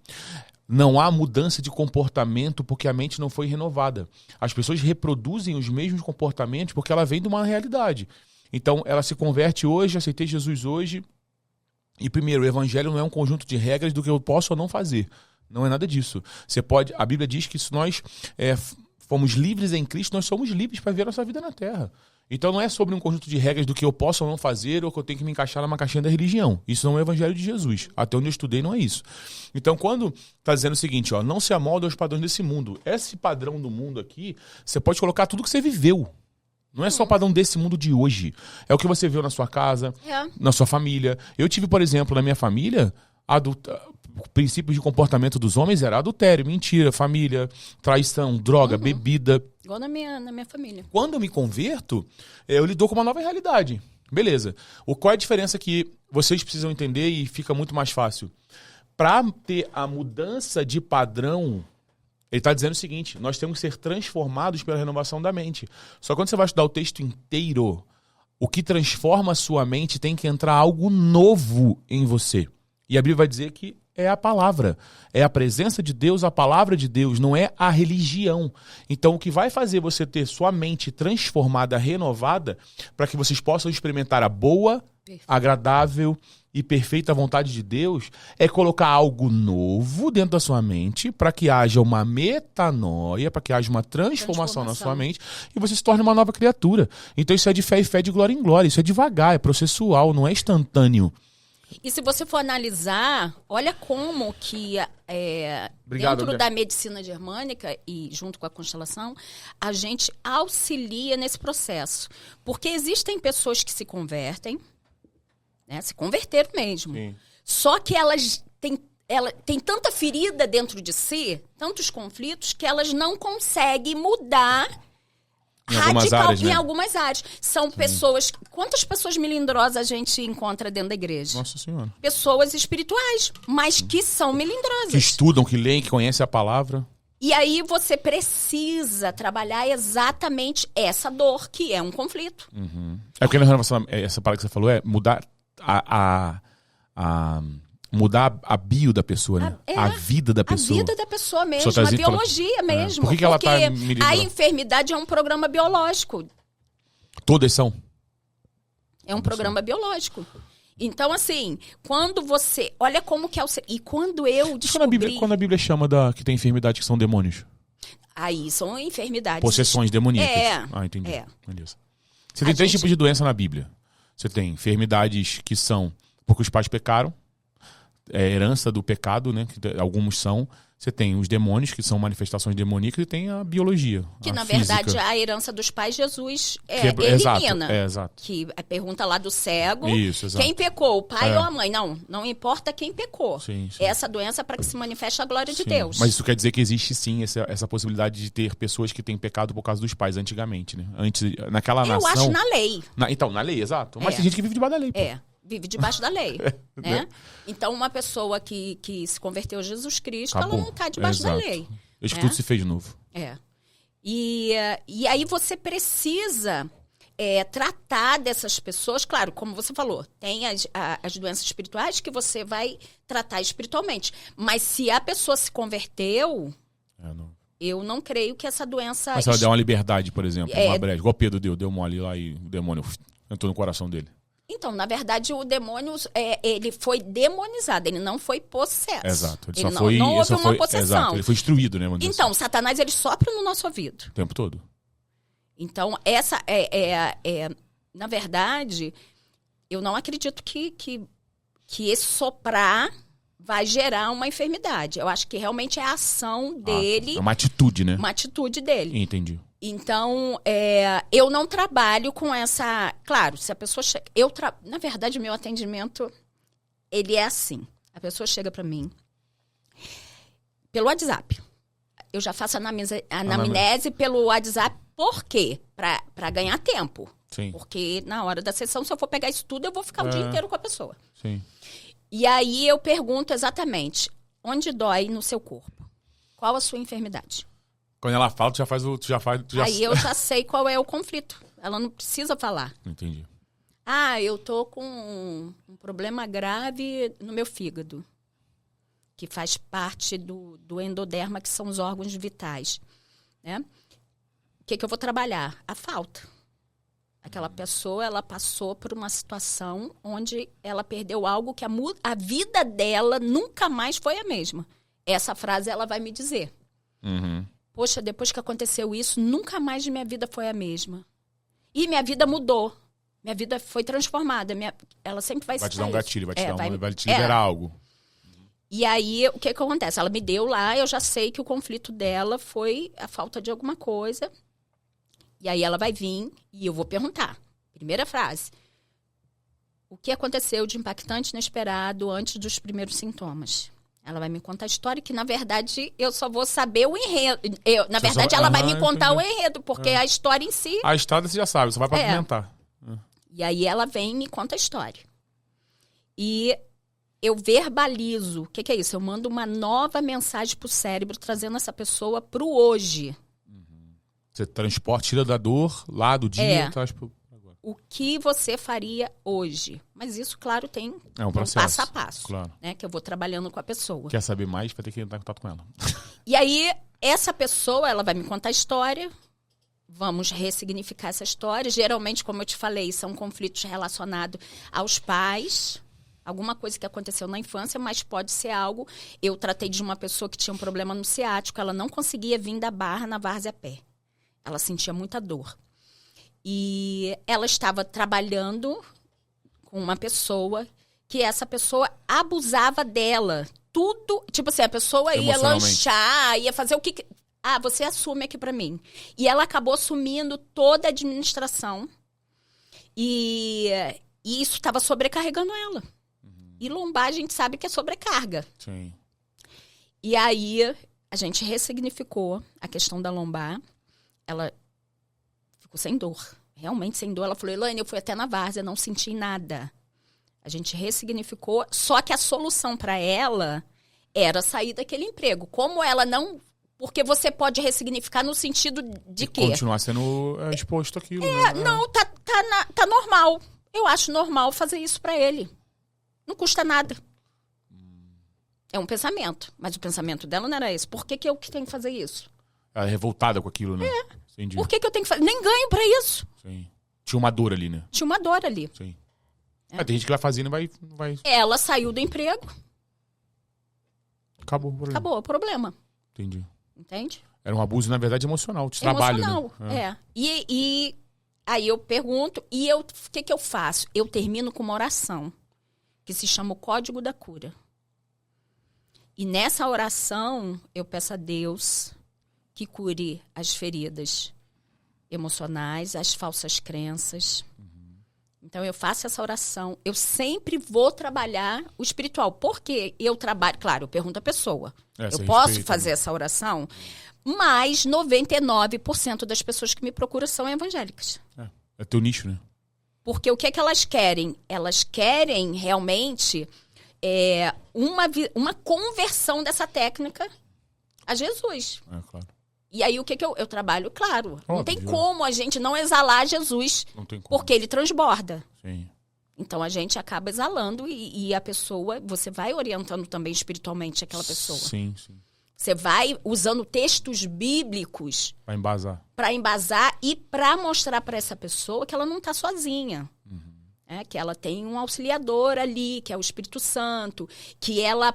Não há mudança de comportamento porque a mente não foi renovada. As pessoas reproduzem os mesmos comportamentos porque ela vem de uma realidade. Então, ela se converte hoje, aceitei Jesus hoje. E primeiro, o evangelho não é um conjunto de regras do que eu posso ou não fazer. Não é nada disso. A Bíblia diz que se nós fomos livres em Cristo, nós somos livres para viver a nossa vida na Terra. Então não é sobre um conjunto de regras do que eu posso ou não fazer ou que eu tenho que me encaixar numa caixinha da religião. Isso não é o evangelho de Jesus. Até onde eu estudei não é isso. Então quando tá dizendo o seguinte, ó, não se amolde aos padrões desse mundo. Esse padrão do mundo aqui, você pode colocar tudo que você viveu. Não é só o padrão desse mundo de hoje. É o que você viu na sua casa, na sua família. Eu tive, por exemplo, na minha família, princípios de comportamento dos homens era adultério, mentira, família, traição, droga, bebida. Igual na minha família. Quando eu me converto, eu lido com uma nova realidade. Beleza. Qual é a diferença que vocês precisam entender e fica muito mais fácil? Para ter a mudança de padrão, ele está dizendo o seguinte, nós temos que ser transformados pela renovação da mente. Só que quando você vai estudar o texto inteiro, o que transforma a sua mente tem que entrar algo novo em você. E a Bíblia vai dizer que é a palavra. É a presença de Deus, a palavra de Deus, não é a religião. Então, o que vai fazer você ter sua mente transformada, renovada, para que vocês possam experimentar a boa, agradável e perfeita vontade de Deus, é colocar algo novo dentro da sua mente, para que haja uma metanoia, para que haja uma transformação na sua mente, e você se torne uma nova criatura. Então, isso é de fé e fé, de glória em glória. Isso é devagar, é processual, não é instantâneo. E se você for analisar, olha como que Obrigado, dentro André. da medicina germânica e junto com a constelação, a gente auxilia nesse processo. Porque existem pessoas que se convertem, né, se converteram mesmo. Sim. Só que elas têm tanta ferida dentro de si, tantos conflitos, que elas não conseguem mudar Em algumas áreas, né? em algumas áreas. São pessoas... Quantas pessoas melindrosas a gente encontra dentro da igreja? Nossa Senhora. Pessoas espirituais, mas que são melindrosas. Que estudam, que leem, que conhecem a palavra. E aí você precisa trabalhar exatamente essa dor, que é um conflito. É porque na renovação, essa palavra que você falou é mudar mudar a bio da pessoa, né? A vida da pessoa. A vida da pessoa mesmo, Tá a dizendo que ela- biologia mesmo. Por que ela tá porque melindrosa? a enfermidade é um programa biológico. Todas são. É um programa biológico. Então, assim, quando você... Olha como que é o... E quando eu descobri... Quando a Bíblia chama que tem enfermidade que são demônios. Aí são enfermidades. Possessões demoníacas. É. Ah, entendi. É. Beleza. Você tem três tipos de doença na Bíblia. Você tem enfermidades que são porque os pais pecaram, herança do pecado, né? Que alguns são. Você tem os demônios, que são manifestações demoníacas, e tem a biologia. Que, a na física. verdade, a herança dos pais, Jesus Exato, elimina. exato. Que a pergunta lá do cego, Isso, exato. quem pecou, o pai ou a mãe? Não importa quem pecou. Sim, sim. Essa doença é para que se manifeste a glória de Sim. Deus. Mas isso quer dizer que existe sim essa possibilidade de ter pessoas que têm pecado por causa dos pais antigamente, né? Antes, naquela Eu nação. acho na lei. Então, na lei, exato. Mas É. tem gente que vive debaixo da lei. Pô. Vive debaixo da lei. Né? Então, uma pessoa que se converteu a Jesus Cristo, Acabou. ela não está debaixo da Exato. lei. Desde que né? tudo se fez de novo. E aí você precisa tratar dessas pessoas, claro, como você falou, tem as doenças espirituais que você vai tratar espiritualmente. Mas se a pessoa se converteu, eu não creio que essa doença... Mas se ela der uma liberdade, por exemplo, uma brecha, igual Pedro deu mole lá e o demônio entrou no coração dele. Então, na verdade, o demônio, ele foi demonizado, ele não foi possesso. Exato. Ele não houve uma possessão. Exato, ele foi instruído, né? vamos dizer Então, assim, Satanás, ele sopra no nosso ouvido. o tempo todo. Então, essa na verdade, eu não acredito que esse soprar vai gerar uma enfermidade. Eu acho que realmente é a ação dele, É uma atitude, né? uma atitude dele. Entendi. Então, eu não trabalho com essa... Claro, se a pessoa chega... Na verdade, o meu atendimento, ele é assim. A pessoa chega para mim pelo WhatsApp. Eu já faço anamnese pelo WhatsApp. Por quê? Para ganhar tempo. Sim. Porque na hora da sessão, se eu for pegar isso tudo, eu vou ficar o dia inteiro com a pessoa. Sim. E aí eu pergunto exatamente, onde dói no seu corpo? Qual a sua enfermidade? Quando ela fala, tu já faz. Aí eu já sei qual é o conflito. Ela não precisa falar. Entendi. Eu tô com um problema grave no meu fígado, que faz parte do endoderma, que são os órgãos vitais. Né? O que eu vou trabalhar? A falta. Aquela pessoa, ela passou por uma situação onde ela perdeu algo que a vida dela nunca mais foi a mesma. Essa frase ela vai me dizer. Uhum. Poxa, depois que aconteceu isso, nunca mais minha vida foi a mesma. E minha vida mudou. Minha vida foi transformada. Ela sempre vai te dar um gatilho, vai te É. liberar algo. E aí, o que acontece? Ela me deu lá, eu já sei que o conflito dela foi a falta de alguma coisa. E aí ela vai vir e eu vou perguntar. Primeira frase. O que aconteceu de impactante inesperado antes dos primeiros sintomas? Ela vai me contar a história que, na verdade, eu só vou saber o enredo. Na verdade, ela vai me contar o enredo, porque a história em si... A história você já sabe, você vai pra comentar. E aí ela vem e me conta a história. E eu verbalizo. O que é isso? Eu mando uma nova mensagem pro cérebro, trazendo essa pessoa pro hoje. Você transporta, tira da dor, lá do dia, traz pro agora. O que você faria hoje? Mas isso, claro, tem um processo, passo a passo. Claro. Né, que eu vou trabalhando com a pessoa. Quer saber mais, vai ter que entrar em contato com ela. E aí, essa pessoa, ela vai me contar a história. Vamos ressignificar essa história. Geralmente, como eu te falei, são conflitos relacionados aos pais. Alguma coisa que aconteceu na infância, mas pode ser algo... Eu tratei de uma pessoa que tinha um problema no ciático. Ela não conseguia vir da barra na várzea a pé. Ela sentia muita dor. E ela estava trabalhando com uma pessoa que essa pessoa abusava dela. Tudo, tipo assim, a pessoa ia lanchar, ia fazer o que... você assume aqui pra mim. E ela acabou assumindo toda a administração. E isso estava sobrecarregando ela. E lombar, a gente sabe que é sobrecarga. Sim. E aí, a gente ressignificou a questão da lombar. Ela ficou sem dor. Realmente sem dor. Ela falou, Elaine, eu fui até na várzea, não senti nada. A gente ressignificou. Só que a solução para ela era sair daquele emprego. Como ela não... Porque você pode ressignificar no sentido de quê? Continuar sendo exposto àquilo. Não, tá normal. Eu acho normal fazer isso para ele. Não custa nada. É um pensamento. Mas o pensamento dela não era esse. Por que eu que tenho que fazer isso? Ela é revoltada com aquilo, né? Entendi. Por que eu tenho que fazer? Nem ganho pra isso. Sim. Tinha uma dor ali, né? Tinha uma dor ali. Sim. Tem gente que vai fazendo e não vai... Ela saiu do emprego. Acabou o problema. Acabou o problema. Entendi. Entende? Era um abuso, na verdade, emocional, de trabalho, né? E aí eu pergunto, e o que eu faço? Eu termino com uma oração, que se chama o Código da Cura. E nessa oração, eu peço a Deus que cure as feridas emocionais, as falsas crenças. Então, eu faço essa oração. Eu sempre vou trabalhar o espiritual. Por quê? Eu trabalho... Claro, eu pergunto à pessoa. Eu posso fazer essa oração, mas 99% das pessoas que me procuram são evangélicas. É teu nicho, né? Porque o que é que elas querem? Elas querem realmente uma conversão dessa técnica a Jesus. Claro. E aí, o que eu trabalho? Claro, Óbvio. Não tem como a gente não exalar Jesus, não tem como. Porque ele transborda. Sim. Então, a gente acaba exalando e a pessoa... Você vai orientando também espiritualmente aquela pessoa. Sim. Você vai usando textos bíblicos... Para embasar e para mostrar para essa pessoa que ela não está sozinha. Que ela tem um auxiliador ali, que é o Espírito Santo. Que ela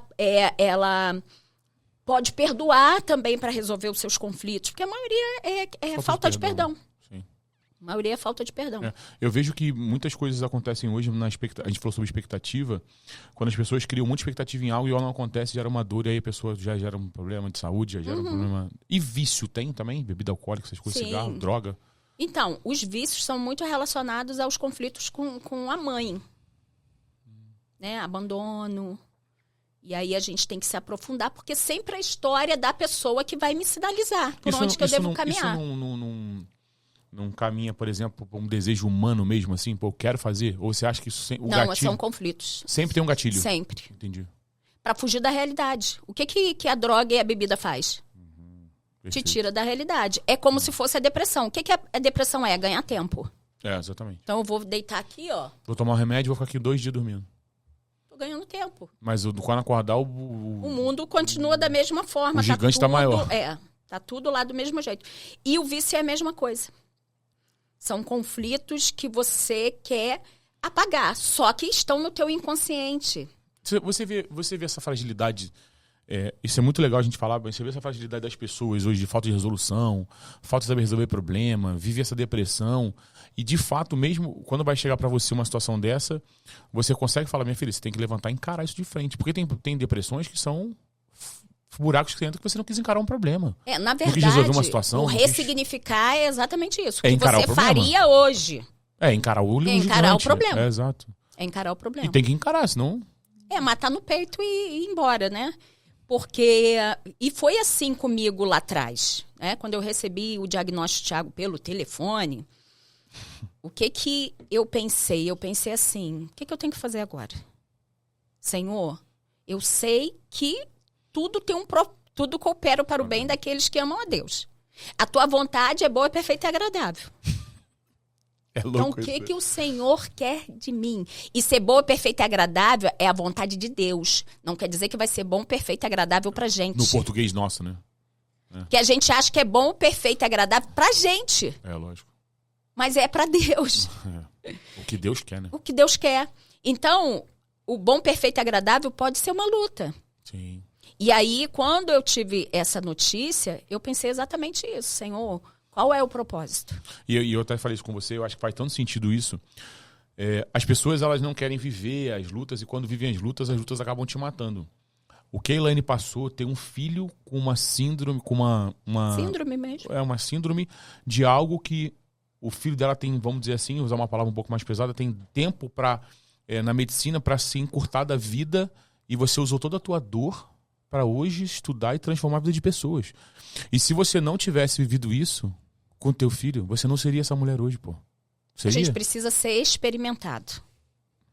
pode perdoar também para resolver os seus conflitos. Porque a maioria é falta de perdão. Sim. A maioria é falta de perdão. Eu vejo que muitas coisas acontecem hoje, a gente falou sobre expectativa, quando as pessoas criam muita expectativa em algo e ela não acontece, gera uma dor, e aí a pessoa já gera um problema de saúde, já gera um problema... E vício tem também? Bebida alcoólica, essas coisas, cigarro, droga? Então, os vícios são muito relacionados aos conflitos com a mãe. Né? Abandono... E aí a gente tem que se aprofundar, porque sempre a história da pessoa que vai me sinalizar por onde que eu devo caminhar. Isso não caminha, por exemplo, para um desejo humano mesmo, assim? Pô, eu quero fazer? Ou você acha que isso... Não, são conflitos. Sempre tem um gatilho? Sempre. Entendi. Para fugir da realidade. O que a droga e a bebida faz? Te tira da realidade. É como se fosse a depressão. O que a depressão é? Ganhar tempo. Exatamente. Então eu vou deitar aqui, ó. Vou tomar um remédio e vou ficar aqui 2 dias dormindo. Ganhando tempo. Mas quando acordar, o mundo continua da mesma forma. O gigante tá maior. Tá tudo lá do mesmo jeito. E o vício é a mesma coisa. São conflitos que você quer apagar, só que estão no teu inconsciente. Você vê essa fragilidade Isso é muito legal a gente falar. Você vê essa fragilidade das pessoas hoje, de falta de resolução, falta de saber resolver problema, vive essa depressão. E, de fato, mesmo quando vai chegar pra você uma situação dessa, você consegue falar, minha filha, você tem que levantar e encarar isso de frente. Porque tem depressões que são buracos que você entra que você não quis encarar um problema. Na verdade, não quis resolver uma situação, o ressignificar é exatamente isso. O que encarar você o problema. faria hoje. Encarar o encarar gigante. o problema. Exato. É encarar o problema. E tem que encarar, senão... Matar no peito e ir embora, né? Porque... E foi assim comigo lá atrás. Né? Quando eu recebi o diagnóstico, Thiago, pelo telefone, o que eu pensei? Eu pensei assim, o que eu tenho que fazer agora? Senhor, eu sei que tudo tudo coopera para o bem daqueles que amam a Deus. A tua vontade é boa, perfeita e agradável. Então, o que o Senhor quer de mim? E ser boa, perfeita e agradável é a vontade de Deus. Não quer dizer que vai ser bom, perfeito e agradável pra gente. No português nosso, né? Que a gente acha que é bom, perfeito e agradável pra gente. Lógico. Mas é pra Deus. O que Deus quer, né? O que Deus quer. Então, o bom, perfeito e agradável pode ser uma luta. Sim. E aí, quando eu tive essa notícia, eu pensei exatamente isso. Senhor, qual é o propósito? E eu até falei isso com você, eu acho que faz tanto sentido isso. As pessoas, elas não querem viver as lutas, e quando vivem as lutas acabam te matando. O que a Elaine passou, ter um filho com uma síndrome, com uma... Síndrome mesmo. Uma síndrome de algo que o filho dela tem, vamos dizer assim, usar uma palavra um pouco mais pesada, tem tempo na medicina para se encurtar da vida, e você usou toda a tua dor para hoje estudar e transformar a vida de pessoas. E se você não tivesse vivido isso com teu filho, você não seria essa mulher hoje, pô. Seria? A gente precisa ser experimentado.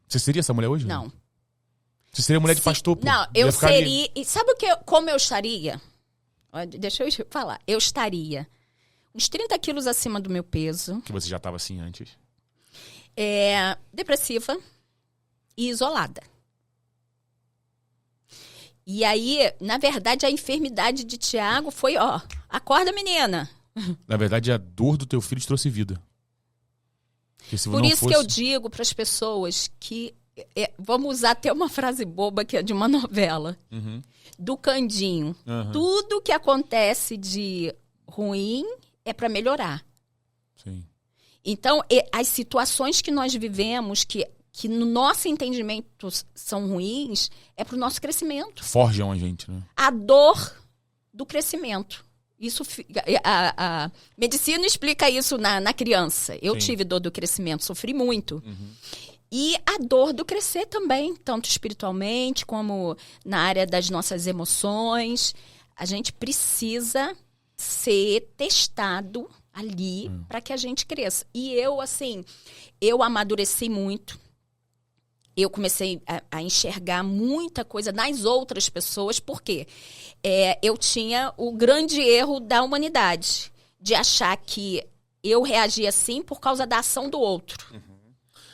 Você seria essa mulher hoje? Não. Você seria mulher de pastor, pô. Não, eu seria... E sabe como eu estaria? Deixa eu falar. Eu estaria uns 30 quilos acima do meu peso. Que você já estava assim antes. Depressiva e isolada. E aí, na verdade, a enfermidade de Thiago foi, acorda, menina. Na verdade, a dor do teu filho te trouxe vida. Por isso que eu digo para as pessoas que... vamos usar até uma frase boba que é de uma novela. Uhum. Do Candinho. Uhum. Tudo que acontece de ruim é para melhorar. Sim. Então, as situações que nós vivemos, que no nosso entendimento são ruins, é para o nosso crescimento. Forjam a gente, né? A dor do crescimento. Isso, a medicina explica isso na criança. Eu tive dor do crescimento, sofri muito. Uhum. E a dor do crescer também, tanto espiritualmente como na área das nossas emoções. A gente precisa ser testado ali para que a gente cresça. E eu amadureci muito. Eu comecei a enxergar muita coisa nas outras pessoas, porque eu tinha o grande erro da humanidade, de achar que eu reagia assim por causa da ação do outro.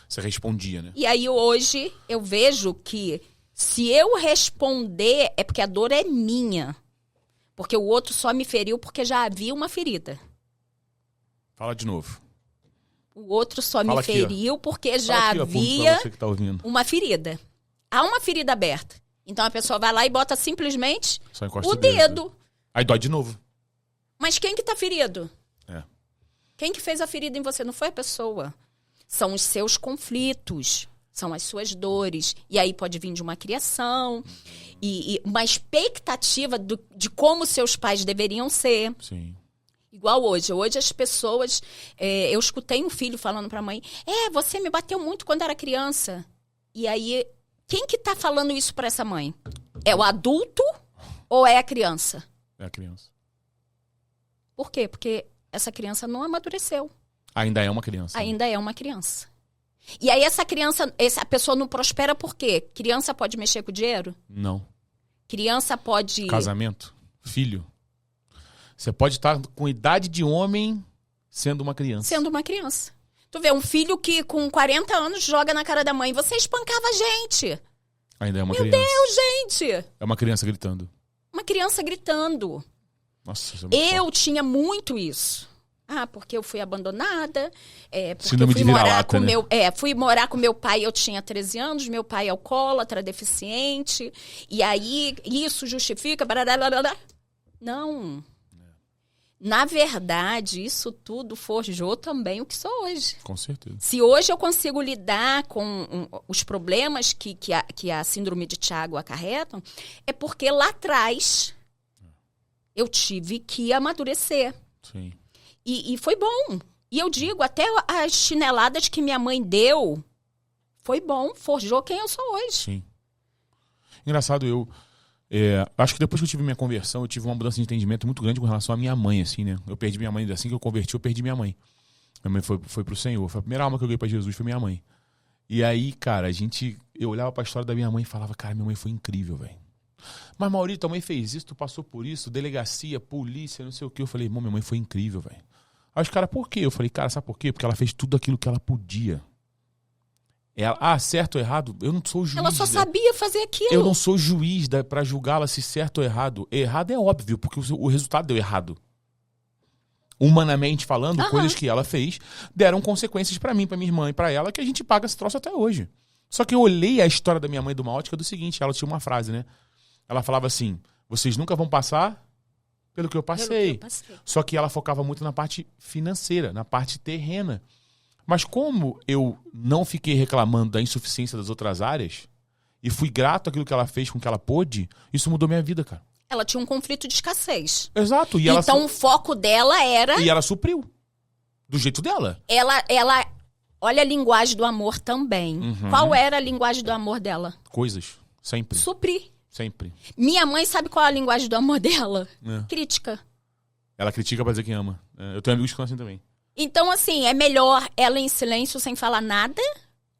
Você respondia, né? E aí hoje eu vejo que se eu responder é porque a dor é minha. Porque o outro só me feriu porque já havia uma ferida. Fala de novo. O outro só me feriu porque já havia você que tá ouvindo. uma ferida. Há uma ferida aberta. Então a pessoa vai lá e bota simplesmente o dedo. Aí dói de novo. Mas quem que tá ferido? Quem que fez a ferida em você? Não foi a pessoa. São os seus conflitos, são as suas dores. E aí pode vir de uma criação, e uma expectativa de como seus pais deveriam ser. Sim. Igual hoje. Hoje as pessoas... eu escutei um filho falando pra mãe, você me bateu muito quando era criança. E aí, quem que tá falando isso pra essa mãe? É o adulto ou é a criança? É a criança. Por quê? Porque essa criança não amadureceu. Ainda é uma criança. Ainda é uma criança. E aí essa pessoa não prospera por quê? Criança pode mexer com dinheiro? Não. Criança pode... Casamento? Filho? Você pode estar com idade de homem sendo uma criança. Sendo uma criança. Tu vê, um filho que com 40 anos joga na cara da mãe. Você espancava a gente. Ainda é uma criança. Meu Deus, gente! É uma criança gritando. Uma criança gritando. Nossa, isso é eu tinha muito isso. Porque eu fui abandonada, porque Síndrome eu fui de morar vira-lata, com né? fui morar com meu pai, eu tinha 13 anos, meu pai é alcoólatra, deficiente, e aí isso justifica... Blá. Não. Na verdade, isso tudo forjou também o que sou hoje. Com certeza. Se hoje eu consigo lidar com os problemas que a síndrome de Thiago acarretam, é porque lá atrás eu tive que amadurecer. Sim. E foi bom. E eu digo, até as chineladas que minha mãe deu, foi bom, forjou quem eu sou hoje. Sim. Engraçado, eu acho que depois que eu tive minha conversão, eu tive uma mudança de entendimento muito grande com relação à minha mãe, assim, né? Eu perdi minha mãe, assim que eu converti, eu perdi minha mãe. Minha mãe foi pro Senhor. Foi a primeira alma que eu ganhei pra Jesus, foi minha mãe. E aí, cara, eu olhava pra história da minha mãe e falava, cara, minha mãe foi incrível, velho. Mas, Maurício, tua mãe fez isso, tu passou por isso, delegacia, polícia, não sei o quê. Eu falei, minha mãe foi incrível, velho. Aí os caras, por quê? Eu falei, cara, sabe por quê? Porque ela fez tudo aquilo que ela podia. Certo ou errado? Eu não sou juiz. Ela só sabia fazer aquilo. Eu não sou juiz pra julgá-la se certo ou errado. Errado é óbvio, porque o resultado deu errado. Humanamente falando, coisas que ela fez deram consequências pra mim, pra minha irmã e pra ela, que a gente paga esse troço até hoje. Só que eu olhei a história da minha mãe de uma ótica do seguinte, ela tinha uma frase, né? Ela falava assim, vocês nunca vão passar pelo que eu passei. Só que ela focava muito na parte financeira, na parte terrena. Mas como eu não fiquei reclamando da insuficiência das outras áreas e fui grato àquilo que ela fez com que ela pôde, isso mudou minha vida, cara. Ela tinha um conflito de escassez. Exato. Então o foco dela era... E ela supriu. Do jeito dela. Ela olha a linguagem do amor também. Uhum. Qual era a linguagem do amor dela? Coisas. Sempre. Suprir. Sempre. Minha mãe sabe qual é a linguagem do amor dela? Crítica. Ela critica pra dizer que ama. Eu tenho amigos que são assim também. Então, assim, é melhor ela em silêncio sem falar nada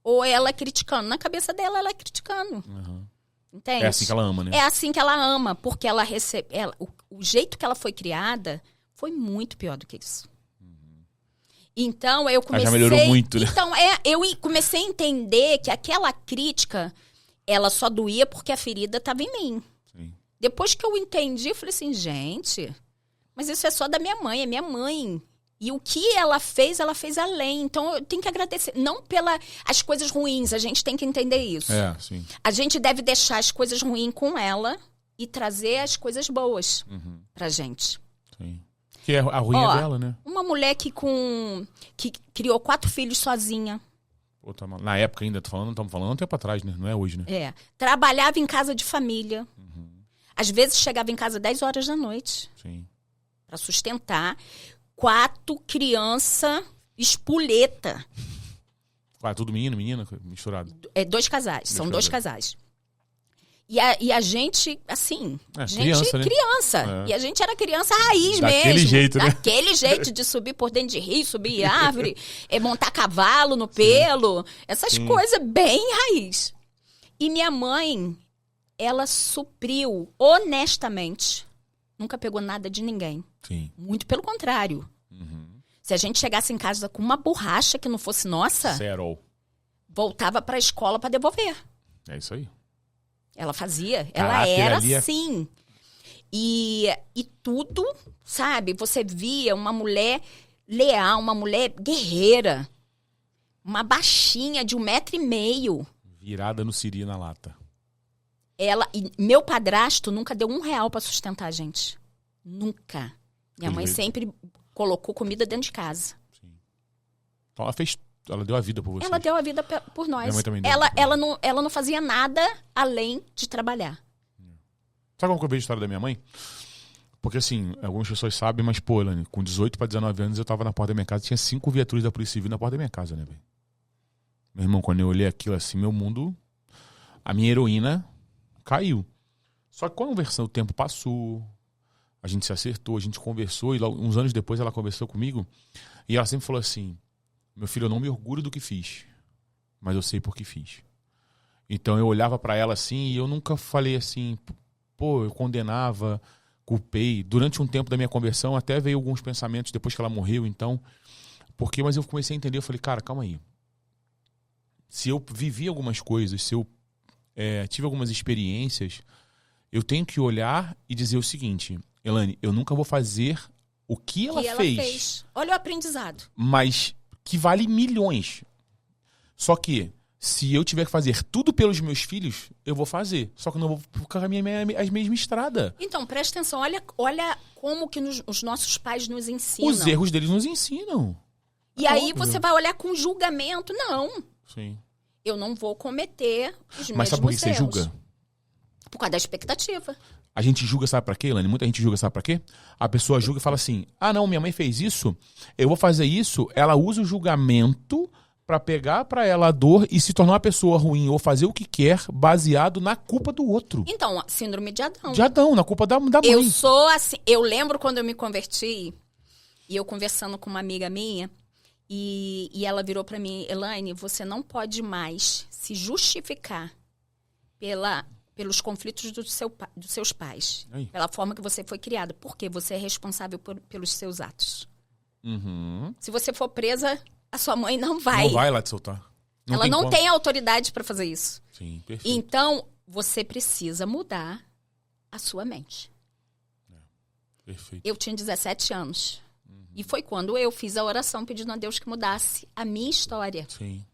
ou ela criticando? Na cabeça dela, ela criticando. Uhum. Entende? É assim que ela ama, né? É assim que ela ama, porque ela recebe... o jeito que ela foi criada foi muito pior do que isso. Então, eu comecei... Ela já melhorou muito, né? Então, eu comecei a entender que aquela crítica, ela só doía porque a ferida estava em mim. Sim. Depois que eu entendi, eu falei assim, gente, mas isso é só da minha mãe, é minha mãe. E o que ela fez além. Então, eu tenho que agradecer. Não as coisas ruins, a gente tem que entender isso. Sim. A gente deve deixar as coisas ruins com ela e trazer as coisas boas pra gente. Sim. Que é a ruim dela, né? Uma mulher que criou 4 filhos sozinha. Pô, na época ainda, estamos falando um tempo atrás, né? Não é hoje, né? Trabalhava em casa de família. Às vezes chegava em casa 10 horas da noite. Sim. Pra sustentar. 4 crianças espoleta. Tudo menino, menina, misturado. 2 casais, são 2 casais. E a gente, assim, criança, né? Criança. E a gente era criança raiz Daquele mesmo. Jeito, né? Daquele jeito de subir por dentro de rio, subir árvore, montar cavalo no pelo. Essas coisas bem raiz. E minha mãe, ela supriu honestamente. Nunca pegou nada de ninguém. Sim. Muito pelo contrário. Se a gente chegasse em casa com uma borracha que não fosse nossa, Cerol. voltava pra escola pra devolver. É isso aí. Ela fazia. Caraca, ela era ali assim. E tudo, sabe? Você via uma mulher leal, uma mulher guerreira. Uma baixinha de 1,5 m. Virada no siri na lata. Meu padrasto nunca deu R$1 pra sustentar a gente. Nunca. Minha mãe sempre colocou comida dentro de casa. Sim. Então ela deu a vida por você. Ela deu a vida por nós. Minha mãe também deu. Ela não fazia nada além de trabalhar. Sabe como que eu vejo a história da minha mãe? Porque assim, algumas pessoas sabem, mas pô, Elane, com 18 para 19 anos eu tava na porta da minha casa, tinha 5 viaturas da Polícia Civil na porta da minha casa, né, velho? Meu irmão, quando eu olhei aquilo assim, meu mundo, a minha heroína caiu. Só que quando o tempo passou, a gente se acertou, a gente conversou, e uns anos depois ela conversou comigo, e ela sempre falou assim, meu filho, eu não me orgulho do que fiz, mas eu sei por que fiz. Então eu olhava pra ela assim, e eu nunca falei assim, pô, eu condenava, culpei. Durante um tempo da minha conversão, até veio alguns pensamentos depois que ela morreu, então, mas eu comecei a entender, eu falei, cara, calma aí. Se eu vivi algumas coisas, se eu tive algumas experiências, eu tenho que olhar e dizer o seguinte, Elane, eu nunca vou fazer o que ela que ela fez, fez. Olha o aprendizado. mas que vale milhões. Só que, se eu tiver que fazer tudo pelos meus filhos, eu vou fazer. Só que eu não vou ficar a mesma estrada. Então, presta atenção. Olha como que os nossos pais nos ensinam. Os erros deles nos ensinam. E aí Óbvio. você vai olhar com julgamento. Não, Sim. eu não vou cometer os mesmos Mas sabe por que você erros. julga? Por causa da expectativa. A gente julga, sabe pra quê, Elane? Muita gente julga, sabe pra quê? A pessoa julga e fala assim, ah, não, minha mãe fez isso, eu vou fazer isso. Ela usa o julgamento pra pegar pra ela a dor e se tornar uma pessoa ruim ou fazer o que quer baseado na culpa do outro. Então, síndrome de Adão. De Adão, na culpa da mãe. Eu sou assim. Eu lembro quando eu me converti e eu conversando com uma amiga minha e ela virou pra mim, Elaine, você não pode mais se justificar pelos conflitos dos seus pais, Aí. pela forma que você foi criada, porque você é responsável pelos seus atos. Uhum. Se você for presa, a sua mãe não vai. Não vai lá te soltar. Ela não como. tem autoridade pra fazer isso. Sim, perfeito. Então, você precisa mudar a sua mente. Perfeito. Eu tinha 17 anos. E foi quando eu fiz a oração pedindo a Deus que mudasse a minha história, Sim.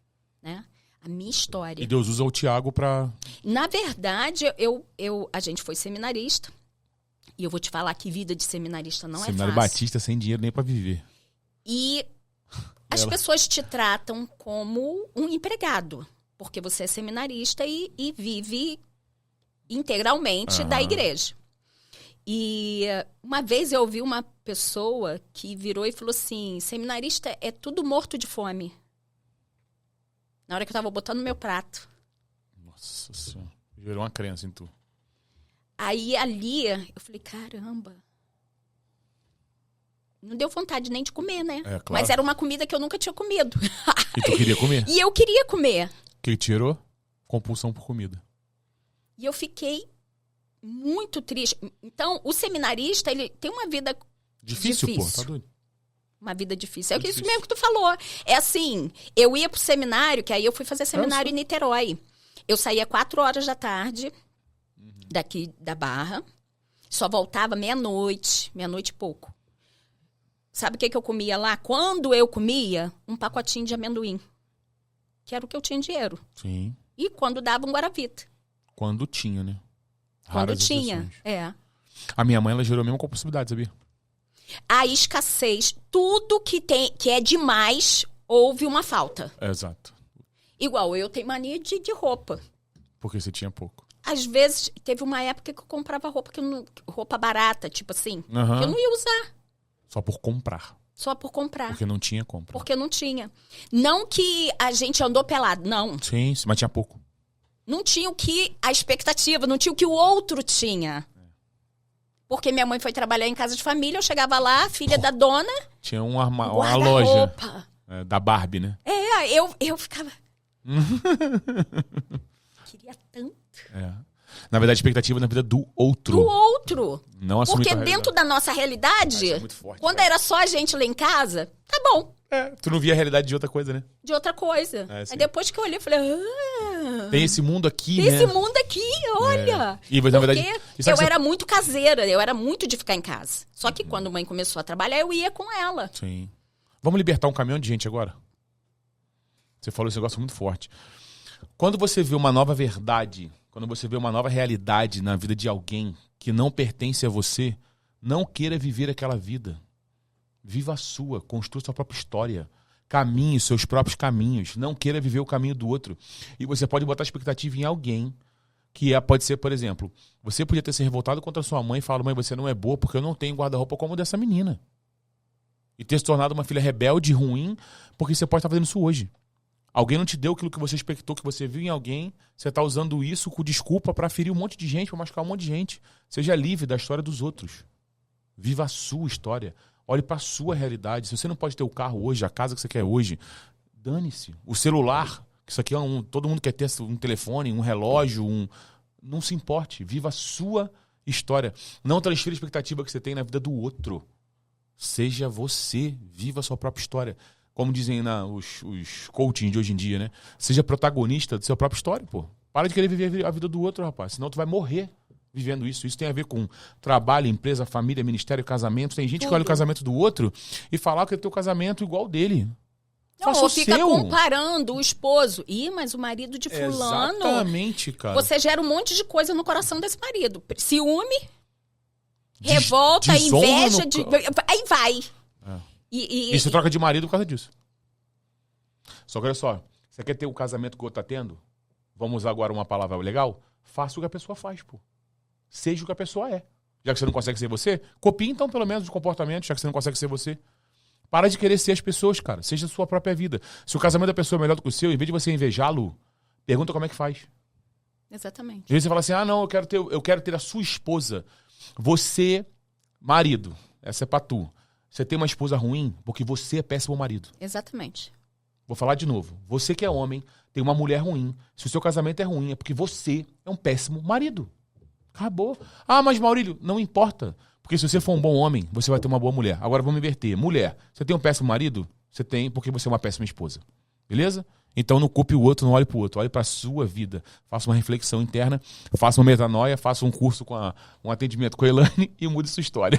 né? A minha história. E Deus usa o Tiago pra... Na verdade, a gente foi seminarista. E eu vou te falar que vida de seminarista não Seminário é fácil. Batista sem dinheiro nem pra viver. E as pessoas te tratam como um empregado. Porque você é seminarista e vive integralmente da igreja. E uma vez eu ouvi uma pessoa que virou e falou assim, seminarista é tudo morto de fome. Na hora que eu tava botando meu prato. Nossa Senhora. Gerou uma crença em tu. Aí ali, eu falei, caramba. Não deu vontade nem de comer, né? É, claro. Mas era uma comida que eu nunca tinha comido. E tu queria comer? E eu queria comer. O que tirou? Compulsão por comida. E eu fiquei muito triste. Então, o seminarista, ele tem uma vida Difícil. Pô. Tá doido. Uma vida difícil. É Difícil. isso mesmo que tu falou. É assim, eu ia pro seminário, que aí eu fui fazer seminário em Niterói. Eu saía 4 horas da tarde, daqui da Barra. Só voltava meia-noite e pouco. Sabe o que eu comia lá? Quando eu comia, um pacotinho de amendoim. Que era o que eu tinha dinheiro. Sim. E quando dava um Guaravita. Quando tinha, né? Quando Raras tinha, exceções. é. A minha mãe, ela gerou a mesma compulsividade, sabia? A escassez, tudo que é demais, houve uma falta. É, exato. Igual, eu tenho mania de roupa. Porque você tinha pouco. Às vezes, teve uma época que eu comprava roupa barata, tipo assim, que eu não ia usar, Só por comprar. só por comprar. Porque não tinha compra. Porque não tinha. Não que a gente andou pelado, não. Sim, mas tinha pouco. Não tinha o que a expectativa, não tinha o que o outro tinha. Porque minha mãe foi trabalhar em casa de família, eu chegava lá, filha da dona, Tinha uma loja guarda-roupa. da Barbie, né? Eu ficava... Queria tanto. É. Na verdade, a expectativa na vida do outro. Do outro. Não assumir Porque tua dentro realidade. da nossa realidade, Isso é muito forte, quando cara. era só a gente lá em casa, tá bom, Tu não via a realidade de outra coisa, né? de outra coisa. sim. Aí depois que eu olhei, eu falei, ah, Tem esse mundo aqui, tem né? esse mundo aqui, olha. E, na verdade, Porque e sabe eu que era muito caseira, eu era muito de ficar em casa. Só que quando a mãe começou a trabalhar, eu ia com ela. Sim. Vamos libertar um caminhão de gente agora? Você falou esse negócio muito forte. Quando você vê uma nova verdade, quando você vê uma nova realidade na vida de alguém que não pertence a você, não queira viver aquela vida. Viva a sua, construa sua própria história. Caminhe seus próprios caminhos. Não queira viver o caminho do outro. E você pode botar expectativa em alguém que pode ser, por exemplo, você podia ter se revoltado contra sua mãe e falado, mãe, você não é boa porque eu não tenho guarda-roupa como o dessa menina. E ter se tornado uma filha rebelde, ruim, porque você pode estar fazendo isso hoje. Alguém não te deu aquilo que você expectou, que você viu em alguém, você está usando isso com desculpa para ferir um monte de gente, para machucar um monte de gente. Seja livre da história dos outros. Viva a sua história. Olhe para a sua realidade. Se você não pode ter o carro hoje, a casa que você quer hoje, dane-se. O celular, que isso aqui todo mundo quer ter um telefone, um relógio, não se importe. Viva a sua história. Não transfira a expectativa que você tem na vida do outro. Seja você. Viva a sua própria história. Como dizem os coaching de hoje em dia, né? Seja protagonista da sua própria história, pô. Para de querer viver a vida do outro, rapaz. Senão tu vai morrer vivendo isso. Isso tem a ver com trabalho, empresa, família, ministério, casamento. Tem gente que olha o Tudo. casamento do outro e fala que é o teu casamento igual ao dele. Não, Faça ou o fica seu. comparando o esposo. Ih, mas o marido de fulano... Exatamente, cara. Você gera um monte de coisa no coração desse marido. Ciúme, revolta, desonra inveja, no aí vai. É. E você troca de marido por causa disso. Só que olha só, você quer ter o casamento que o outro tá tendo? Vamos usar agora uma palavra legal? Faça o que a pessoa faz, pô. Seja o que a pessoa é. Já que você não consegue ser você, copie então pelo menos os comportamentos, já que você não consegue ser você. Para de querer ser as pessoas, cara. Seja a sua própria vida. Se o casamento da pessoa é melhor do que o seu, em vez de você invejá-lo, pergunta como é que faz. Exatamente. Às vezes você fala assim, não, eu quero ter a sua esposa. Você, marido, essa é pra tu. Você tem uma esposa ruim porque você é péssimo marido. Exatamente. Vou falar de novo. Você que é homem, tem uma mulher ruim. Se o seu casamento é ruim, é porque você é um péssimo marido. Acabou. Mas Maurílio, não importa. Porque se você for um bom homem, você vai ter uma boa mulher. Agora vamos inverter. Mulher, você tem um péssimo marido? Você tem porque você é uma péssima esposa. Beleza? Então não culpe o outro, não olhe pro outro. Olhe pra sua vida. Faça uma reflexão interna, faça uma metanoia, faça um curso um atendimento com a Elaine e mude sua história.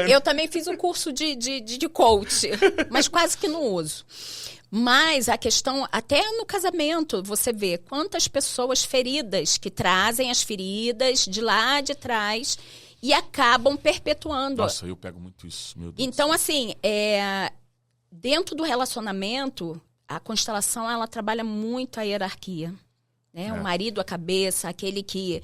Eu também fiz um curso de coach, mas quase que não uso. Mas a questão, até no casamento, você vê quantas pessoas feridas que trazem as feridas de lá de trás e acabam perpetuando. Nossa, eu pego muito isso, meu Deus. Então, assim, dentro do relacionamento, a constelação, ela trabalha muito a hierarquia. Né? O marido, a cabeça, aquele que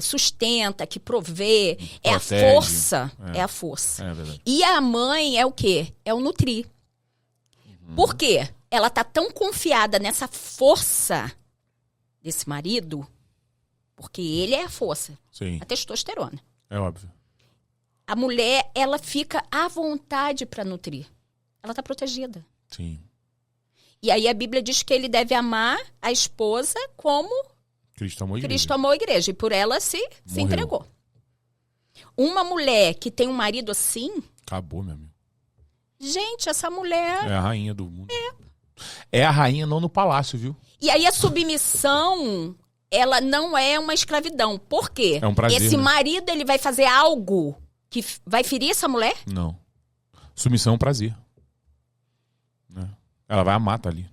sustenta, que provê, é a força. É a força. É verdade. E a mãe é o quê? É o nutrir. Por quê? Ela tá tão confiada nessa força desse marido, porque ele é a força. Sim. A testosterona. É óbvio. A mulher, ela fica à vontade para nutrir. Ela tá protegida. Sim. E aí a Bíblia diz que ele deve amar a esposa como Cristo amou a igreja. Cristo amou a igreja. E por ela se entregou. Uma mulher que tem um marido assim... Acabou, meu amigo. Gente, essa mulher... É a rainha do mundo. É a rainha não no palácio, viu? E aí a submissão, ela não é uma escravidão. Por quê? É um prazer, Esse né? marido, ele vai fazer algo que vai ferir essa mulher? Não. Submissão é um prazer. Né? Ela vai amar, tá ali.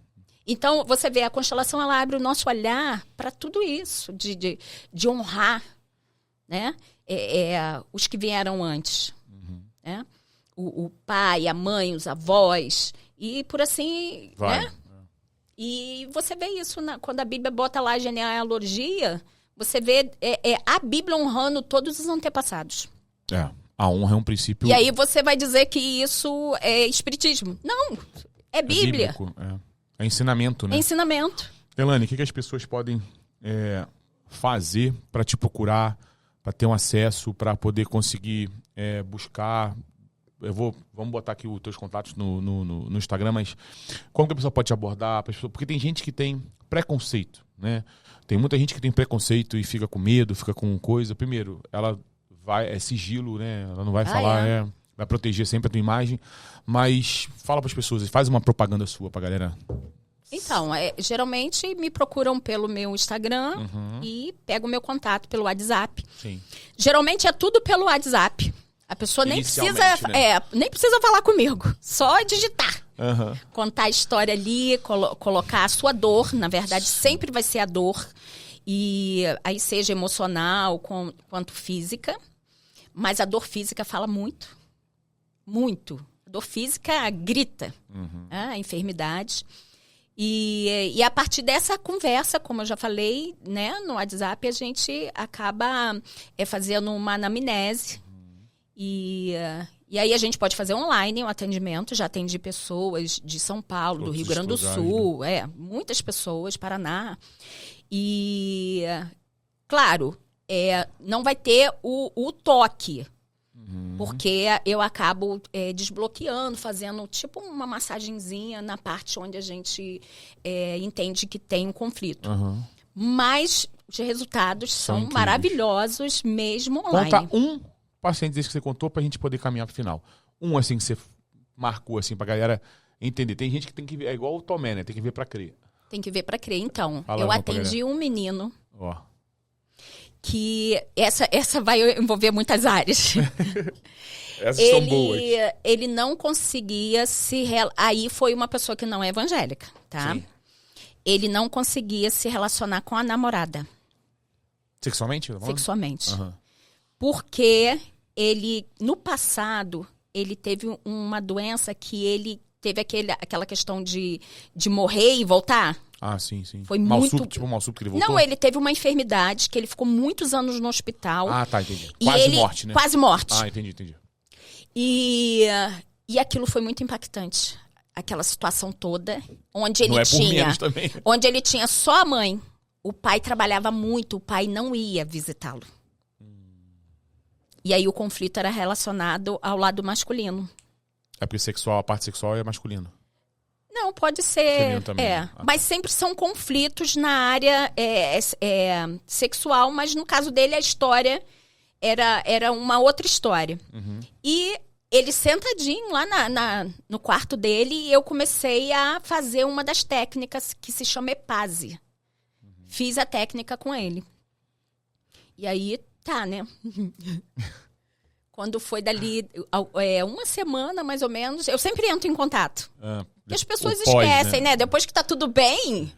Então, você vê, a constelação, ela abre o nosso olhar para tudo isso, de honrar, né? Os que vieram antes, né? O pai, a mãe, os avós, e por assim, Vai. né? E você vê isso, quando a Bíblia bota lá a genealogia, você vê a Bíblia honrando todos os antepassados. A honra é um princípio... E aí você vai dizer que isso é espiritismo. Não, é Bíblia. Bíblico, é ensinamento, né? É ensinamento. Elaine, o que as pessoas podem fazer para te procurar, para ter um acesso, para poder conseguir buscar... Vamos botar aqui os teus contatos no Instagram, mas como que a pessoa pode te abordar? Porque tem gente que tem preconceito, né? Tem muita gente que tem preconceito e fica com medo, fica com coisa. Primeiro, ela vai, é sigilo, né? Ela não vai falar, vai proteger sempre a tua imagem. Mas fala para as pessoas, faz uma propaganda sua pra galera. Então, geralmente me procuram pelo meu Instagram e pegam o meu contato pelo WhatsApp. Sim. Geralmente é tudo pelo WhatsApp. A pessoa nem precisa, né? nem precisa falar comigo, só digitar. Uhum. Contar a história ali, colocar a sua dor, na verdade sempre vai ser a dor, e aí seja emocional quanto física, mas a dor física fala muito, muito. A dor física grita, a enfermidade. E a partir dessa conversa, como eu já falei, né, no WhatsApp, a gente acaba fazendo uma anamnese. E aí a gente pode fazer online um atendimento. Já atendi pessoas de São Paulo, do Rio Grande do Sul, muitas pessoas, Paraná. E, claro, não vai ter o toque, porque eu acabo desbloqueando, fazendo tipo uma massagenzinha na parte onde a gente entende que tem um conflito. Mas os resultados são maravilhosos mesmo online. Conta paciente desse que você contou pra gente poder caminhar pro final. Assim, que você marcou, assim, pra galera entender. Tem gente que tem que ver, é igual o Tomé, né? Tem que ver pra crer. Tem que ver pra crer. Então, Fala, eu atendi um menino que essa vai envolver muitas áreas. Essas são boas. Ele não conseguia Aí foi uma pessoa que não é evangélica, tá? Sim. Ele não conseguia se relacionar com a namorada. Sexualmente? Sexualmente. Uhum. Porque ele, no passado, ele teve uma doença que ele teve aquela questão de morrer e voltar. Ah, sim, sim. Foi Malsúbito, muito... tipo malsúbito que ele voltou? Não, ele teve uma enfermidade que ele ficou muitos anos no hospital. Ah, tá, entendi. Quase morte, né? Quase morte. Ah, entendi. E aquilo foi muito impactante. Aquela situação toda, onde ele Não é por menos também. Onde ele tinha só a mãe. O pai trabalhava muito, o pai não ia visitá-lo. E aí o conflito era relacionado ao lado masculino. É porque a parte sexual é masculino. Não, pode ser. Também, né? Mas sempre são conflitos na área sexual, mas no caso dele a história era uma outra história. Uhum. E ele sentadinho lá no quarto dele, e eu comecei a fazer uma das técnicas que se chama EPASE. Fiz a técnica com ele. E aí, tá, né? Quando foi dali uma semana, mais ou menos, eu sempre entro em contato. E as pessoas esquecem, né? Depois que tá tudo bem,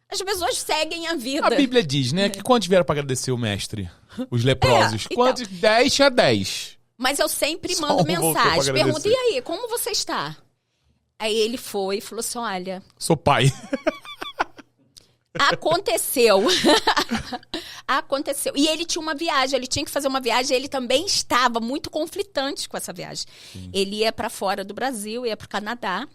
as pessoas seguem a vida. A Bíblia diz, né, que quantos vieram para agradecer o mestre? Os leprosos. Então, Quantos? 10 tinha 10. Mas eu sempre Só mando um voltou pra mensagem. agradecer. Pergunto, e aí, como você está? Aí ele foi e falou assim, olha... Sou pai. Aconteceu. Aconteceu. E ele tinha uma viagem, ele tinha que fazer uma viagem, ele também estava muito conflitante com essa viagem. Sim. Ele ia para fora do Brasil, ia para o Canadá,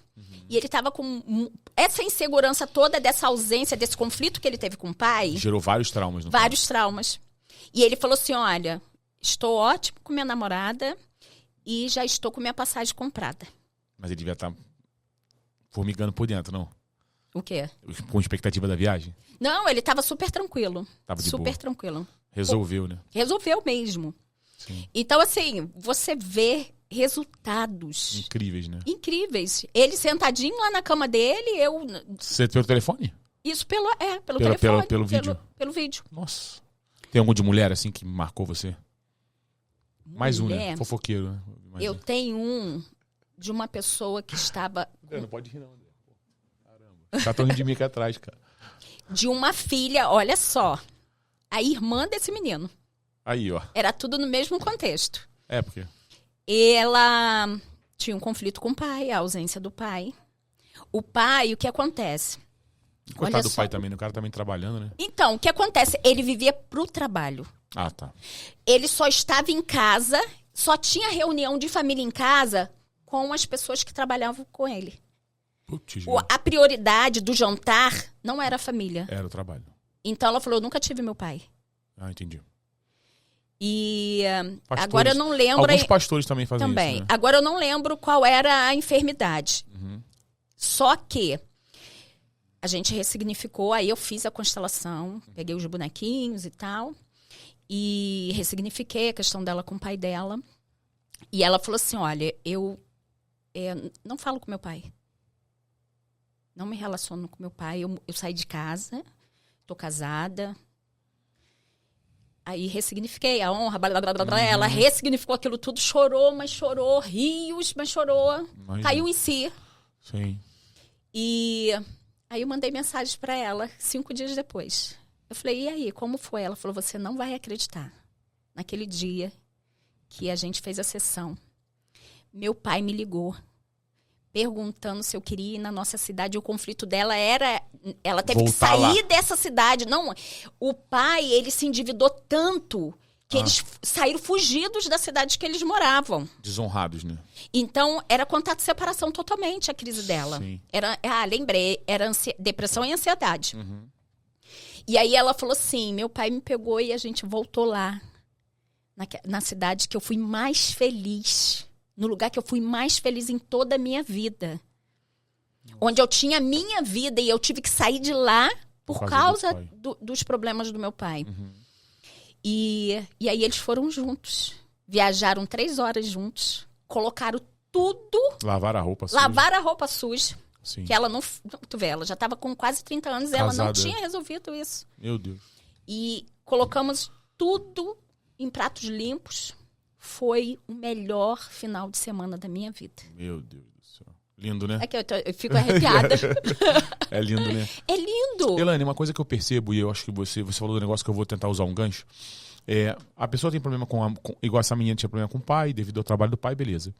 e ele estava com essa insegurança toda, dessa ausência, desse conflito que ele teve com o pai. Gerou vários traumas. Vários traumas. E ele falou assim, olha, estou ótimo com minha namorada e já estou com minha passagem comprada. Mas ele devia estar formigando por dentro, não? O quê? Com expectativa da viagem? Não, ele estava super tranquilo. Tava de super boa. Tranquilo. Resolveu, né? Resolveu mesmo. Sim. Então, assim, você vê resultados... Incríveis, né? Incríveis. Ele sentadinho lá na cama dele, eu... Você pelo telefone? Isso pelo telefone. Pelo vídeo? Pelo vídeo. Nossa. Tem algum de mulher, assim, que marcou você? Mais um, né? Mulher. Fofoqueiro, né? Eu tenho um de uma pessoa que estava... Não pode rir, não. Tá tão rindo de mim aqui atrás, cara. De uma filha, olha só. A irmã desse menino. Aí, ó. Era tudo no mesmo contexto. É, porque... Ela tinha um conflito com o pai, a ausência do pai. O pai, o que acontece? Coitado do pai também, né? O cara também trabalhando, né? Então, o que acontece? Ele vivia pro trabalho. Ah, tá. Ele só estava em casa, só tinha reunião de família em casa com as pessoas que trabalhavam com ele. Putz, A prioridade do jantar não era a família. era o trabalho. Então ela falou, eu nunca tive meu pai. Ah, entendi. E Pastores, agora eu não lembro... Alguns pastores também fazem também. isso, né? Agora eu não lembro qual era a enfermidade. Uhum. Só que a gente ressignificou, aí eu fiz a constelação, peguei os bonequinhos e tal, e ressignifiquei a questão dela com o pai dela. E ela falou assim, olha, eu não falo com meu pai. Não me relaciono com meu pai. Eu saí de casa, tô casada. Aí ressignifiquei a honra, blá, blá, blá, blá. Ela ressignificou aquilo tudo, chorou, mas chorou, rios, mas chorou. Imagina. Caiu em si. Sim. E aí eu mandei mensagem para ela 5 dias depois. Eu falei, e aí, como foi? Ela falou, você não vai acreditar. Naquele dia que a gente fez a sessão, meu pai me ligou, perguntando se eu queria ir na nossa cidade. O conflito dela era... Ela teve voltar que sair lá dessa cidade. Não, o pai, ele se endividou tanto que eles saíram fugidos da cidade que eles moravam. Desonrados, né? Então, era contato de separação totalmente a crise dela. Sim. Lembrei, era depressão e ansiedade. Uhum. E aí ela falou assim, meu pai me pegou e a gente voltou lá, na cidade que eu fui mais feliz. No lugar que eu fui mais feliz em toda a minha vida. Onde eu tinha a minha vida e eu tive que sair de lá por causa dos problemas do meu pai. Uhum. E aí eles foram juntos. Viajaram 3 horas juntos. Colocaram tudo. Lavaram a roupa suja. Lavaram a roupa suja. Sim. Que ela não... Tu vê, ela já estava com quase 30 anos e ela não tinha resolvido isso. Meu Deus. E colocamos tudo em pratos limpos. Foi o melhor final de semana da minha vida. Meu Deus do céu. Lindo, né? É que eu fico arrepiada. É lindo, né? É lindo. Elaine, uma coisa que eu percebo, e eu acho que você falou do negócio que eu vou tentar usar um gancho, a pessoa tem problema igual essa menina tinha problema com o pai, devido ao trabalho do pai, beleza.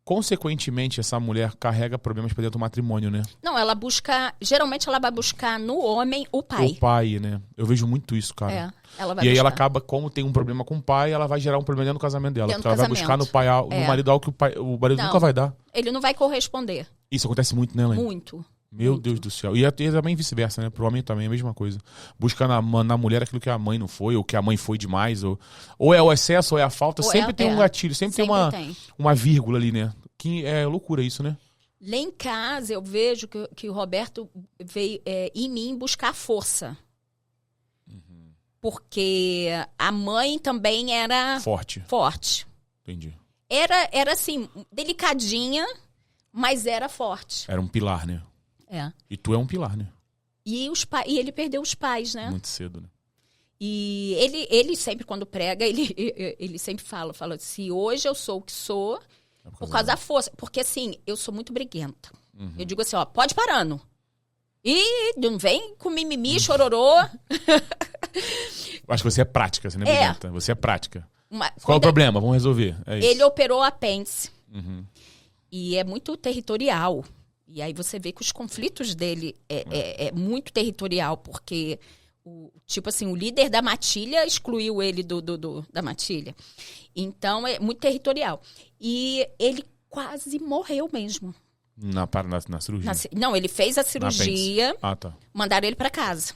Consequentemente, essa mulher carrega problemas pra dentro do matrimônio, né? Não, ela busca... Geralmente ela vai buscar no homem o pai. O pai, né? Eu vejo muito isso, cara. Ela vai E aí buscar. ela acaba, como tem um problema com o pai, ela vai gerar um problema dentro do casamento dela. Dentro Porque do ela vai buscar no pai, no marido algo que o marido Não. nunca vai dar. Ele não vai corresponder. Isso acontece muito, né, Elaine? Muito. Meu muito. Deus do céu. E também vice-versa, né? Pro homem também é a mesma coisa. Busca na mulher aquilo que a mãe não foi, ou que a mãe foi demais, ou é o excesso, ou é a falta. Ou sempre tem um gatilho, sempre tem uma vírgula ali, né? Que é loucura isso, né? Lá em casa, eu vejo que o Roberto veio em mim buscar força. Porque a mãe também era Forte. Entendi. Era assim, delicadinha, mas era forte. Era um pilar, né? É. E tu é um pilar, né? E ele perdeu os pais, né? Muito cedo, né? E ele sempre, quando prega, ele sempre fala, se hoje eu sou o que sou, por causa da força. Porque assim, eu sou muito briguenta. Eu digo assim, pode parando. E não vem com mimimi, chororô. Acho que você é prática, você não é briguenta. Você é prática. Qual é o problema? Vamos resolver. É isso. Ele operou apêndice. E é muito territorial. E aí você vê que os conflitos dele é muito territorial, porque o líder da matilha excluiu ele da matilha. Então, é muito territorial. E ele quase morreu mesmo. Na cirurgia? Não, ele fez a cirurgia, tá. mandaram ele para casa.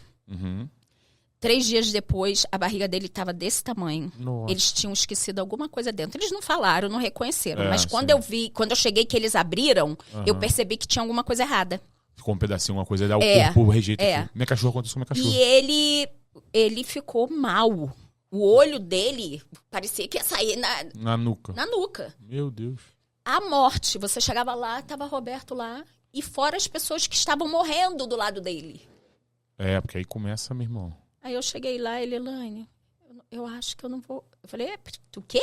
3 dias depois, a barriga dele estava desse tamanho. Nossa. Eles tinham esquecido alguma coisa dentro. Eles não falaram, não reconheceram. Mas quando eu cheguei que eles abriram, eu percebi que tinha alguma coisa errada. Ficou um pedacinho, uma coisa, o corpo rejeita tudo. Minha cachorra aconteceu com minha cachorra. E ele ficou mal. O olho dele parecia que ia sair na nuca. Na nuca. Meu Deus. A morte. Você chegava lá, tava Roberto lá. E fora as pessoas que estavam morrendo do lado dele. Porque aí começa, meu irmão. Aí eu cheguei lá, Elaine, eu acho que eu não vou... Eu falei, tu quê?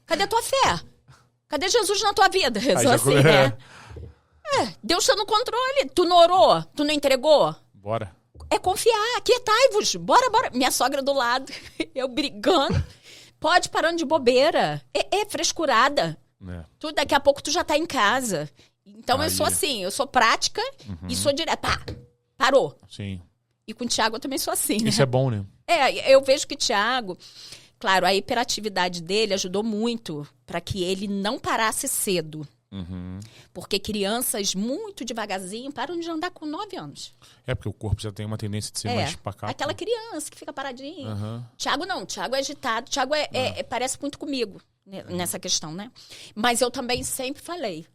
Cadê a tua fé? Cadê Jesus na tua vida? Só assim, né? Deus tá no controle. Tu não orou? Tu não entregou? Bora. É confiar. Aquietai-vos. Bora. Minha sogra do lado. Eu brigando. Pode parando de bobeira. É frescurada. Daqui a pouco tu já tá em casa. Então eu sou assim. Eu sou prática e sou direta. Parou. Sim. E com o Thiago eu também sou assim, né? Isso é bom, né? Eu vejo que o Thiago... Claro, a hiperatividade dele ajudou muito para que ele não parasse cedo. Porque crianças muito devagarzinho param de andar com 9 anos. Porque o corpo já tem uma tendência de ser mais pacato. Aquela criança que fica paradinha. Thiago não, Thiago é agitado. Thiago parece muito comigo nessa questão, né? Mas eu também sempre falei,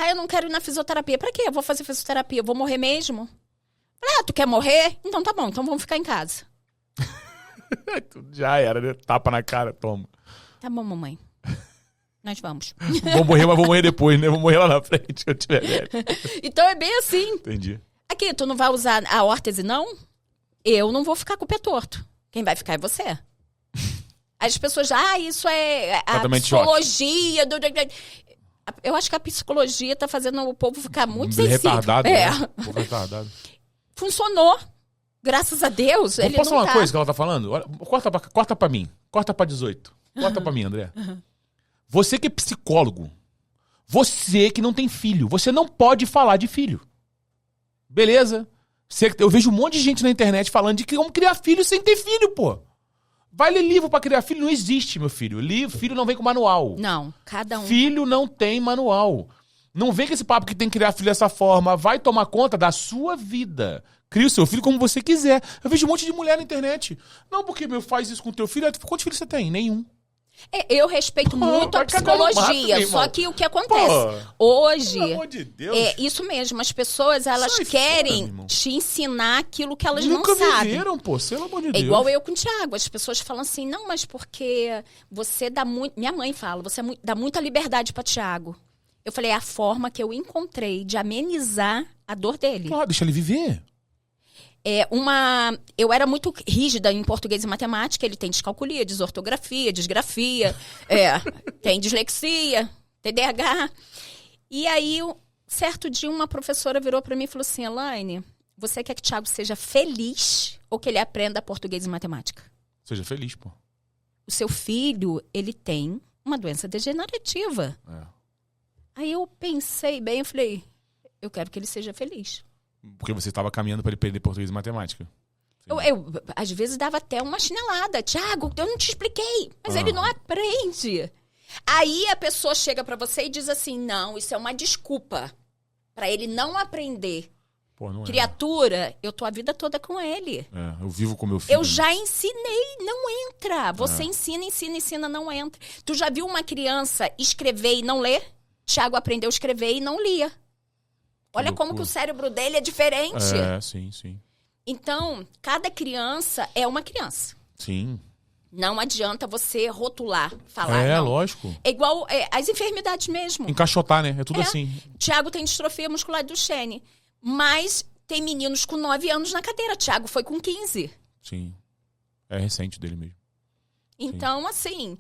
eu não quero ir na fisioterapia. Pra quê? Eu vou fazer fisioterapia, eu vou morrer mesmo? Tu quer morrer? Então tá bom, então vamos ficar em casa. Já era, né? Tapa na cara, toma. Tá bom, mamãe. Nós vamos. Vou morrer, mas vou morrer depois, né? Vou morrer lá na frente, quando eu tiver velho. Então é bem assim. Entendi. Aqui, tu não vai usar a órtese, não? Eu não vou ficar com o pé torto. Quem vai ficar é você. As pessoas, isso é a psicologia. Eu acho que a psicologia tá fazendo o povo ficar muito sensível. Retardado, né? Um pouco retardado. Funcionou. Graças a Deus. Ele posso não falar uma coisa que ela tá falando? Corta pra mim. Corta pra 18. Corta pra mim, André. Você que é psicólogo. Você que não tem filho. Você não pode falar de filho. Beleza? Eu vejo um monte de gente na internet falando de como criar filho sem ter filho, pô. Vai ler livro pra criar filho? Não existe, meu filho. Filho não vem com manual. Não, cada um. Filho não tem manual. Não vem com esse papo que tem que criar filho dessa forma. Vai tomar conta da sua vida. Cria o seu filho como você quiser. Eu vejo um monte de mulher na internet. Não, porque faz isso com o teu filho. Quantos filhos você tem? Nenhum. Eu respeito muito a psicologia, mata, só que o que acontece hoje, pelo amor de Deus. É isso mesmo, as pessoas elas querem te ensinar aquilo que elas nunca não sabem. Nunca viveram, pelo amor de Deus. É igual eu com o Thiago, as pessoas falam assim, não, mas porque você dá muito, minha mãe fala, você dá muita liberdade para Thiago. Eu falei, é a forma que eu encontrei de amenizar a dor dele. Claro, deixa ele viver. Eu era muito rígida em português e matemática. Ele tem descalculia, desortografia, disgrafia, tem dislexia, TDAH. E aí, certo dia, uma professora virou para mim e falou assim: Elaine, você quer que o Thiago seja feliz ou que ele aprenda português e matemática? Seja feliz, pô. O seu filho, ele tem uma doença degenerativa. Aí eu pensei bem, eu falei, eu quero que ele seja feliz. Porque você estava caminhando para ele aprender português e matemática. Eu, às vezes, dava até uma chinelada. Thiago, eu não te expliquei, mas ele não aprende. Aí a pessoa chega pra você e diz assim, não, isso é uma desculpa pra ele não aprender. Pô, não Criatura, eu tô a vida toda com ele. Eu vivo com meu filho. Eu já ensinei, não entra. Você ensina, não entra. Tu já viu uma criança escrever e não ler? Thiago aprendeu a escrever e não lia. Olha como que o cérebro dele é diferente. Sim. Então, cada criança é uma criança. Sim. Não adianta você rotular, falar. Não. Lógico. É igual as enfermidades mesmo. Encaixotar, né? É tudo assim. Thiago tem distrofia muscular do Duchenne. Mas tem meninos com 9 anos na cadeira. Thiago foi com 15. Sim. É recente dele mesmo. Então, assim,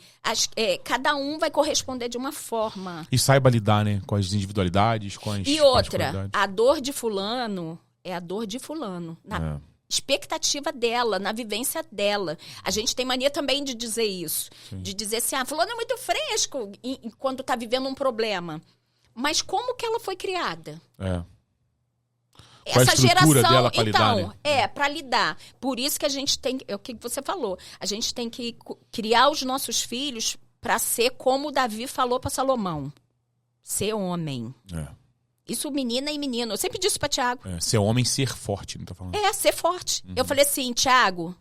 cada um vai corresponder de uma forma. E saiba lidar, né? Com as individualidades, com as E outra, a dor de fulano é a dor de fulano. Na expectativa dela, na vivência dela. A gente tem mania também de dizer isso. Sim. De dizer assim, fulano é muito fresco quando tá vivendo um problema. Mas como que ela foi criada? Essa geração, dela pra lidar, né? Para lidar. Por isso que a gente tem, é o que você falou, a gente tem que criar os nossos filhos para ser como o Davi falou para Salomão, ser homem. Isso menina e menino. Eu sempre disse para Thiago. Ser homem, ser forte, não tá falando? Ser forte. Eu falei assim, Thiago,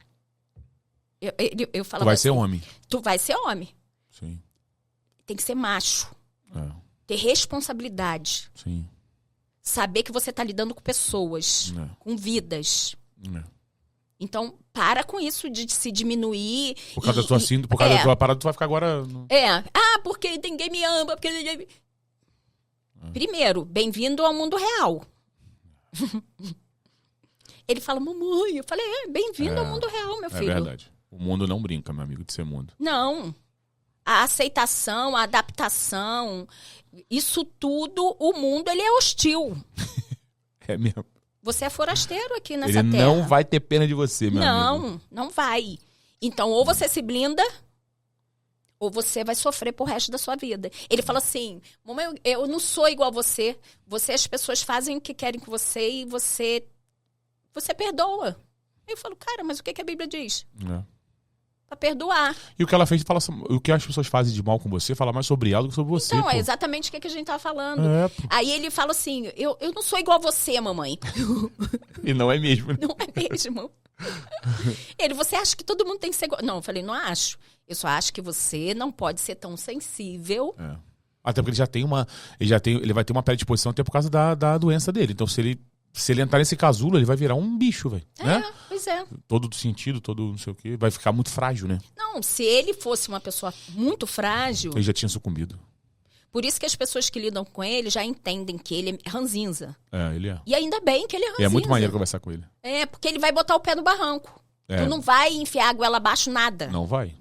eu falava tu vai assim, ser homem. Tu vai ser homem. Sim. Tem que ser macho. Ter responsabilidade. Sim. Saber que você tá lidando com pessoas, com vidas. Então, para com isso de se diminuir. Por causa da tua síndrome, por causa da tua parada, tu vai ficar agora... Porque ninguém me ama, porque... Primeiro, bem-vindo ao mundo real. Ele fala, mamãe. Eu falei, bem-vindo ao mundo real, meu filho. É verdade. O mundo não brinca, meu amigo, de ser mundo. Não. A aceitação, a adaptação, isso tudo, o mundo, ele é hostil. É mesmo. Você é forasteiro aqui nessa terra. Ele não vai ter pena de você, meu amigo. Não vai. Então, ou você se blinda, ou você vai sofrer pro resto da sua vida. Ele fala assim, mamãe, eu não sou igual a você. As pessoas fazem o que querem com você e você perdoa. Eu falo, cara, mas o que a Bíblia diz? Pra perdoar. E o que ela fez, o que as pessoas fazem de mal com você, fala mais sobre ela do que sobre você. Então, é exatamente o que a gente tava falando. Aí ele fala assim, eu não sou igual a você, mamãe. E não é mesmo. Não é mesmo. Você acha que todo mundo tem que ser igual? Não, eu falei, não acho. Eu só acho que você não pode ser tão sensível. Até porque ele vai ter uma predisposição até por causa da doença dele. Então, se ele entrar nesse casulo, ele vai virar um bicho, velho. Pois é. Todo sentido, todo não sei o quê. Vai ficar muito frágil, né? Não, se ele fosse uma pessoa muito frágil... Ele já tinha sucumbido. Por isso que as pessoas que lidam com ele já entendem que ele é ranzinza. Ele é. E ainda bem que ele é ranzinza. É muito maneiro conversar com ele. Porque ele vai botar o pé no barranco. Tu não vai enfiar a goela abaixo nada. Não vai.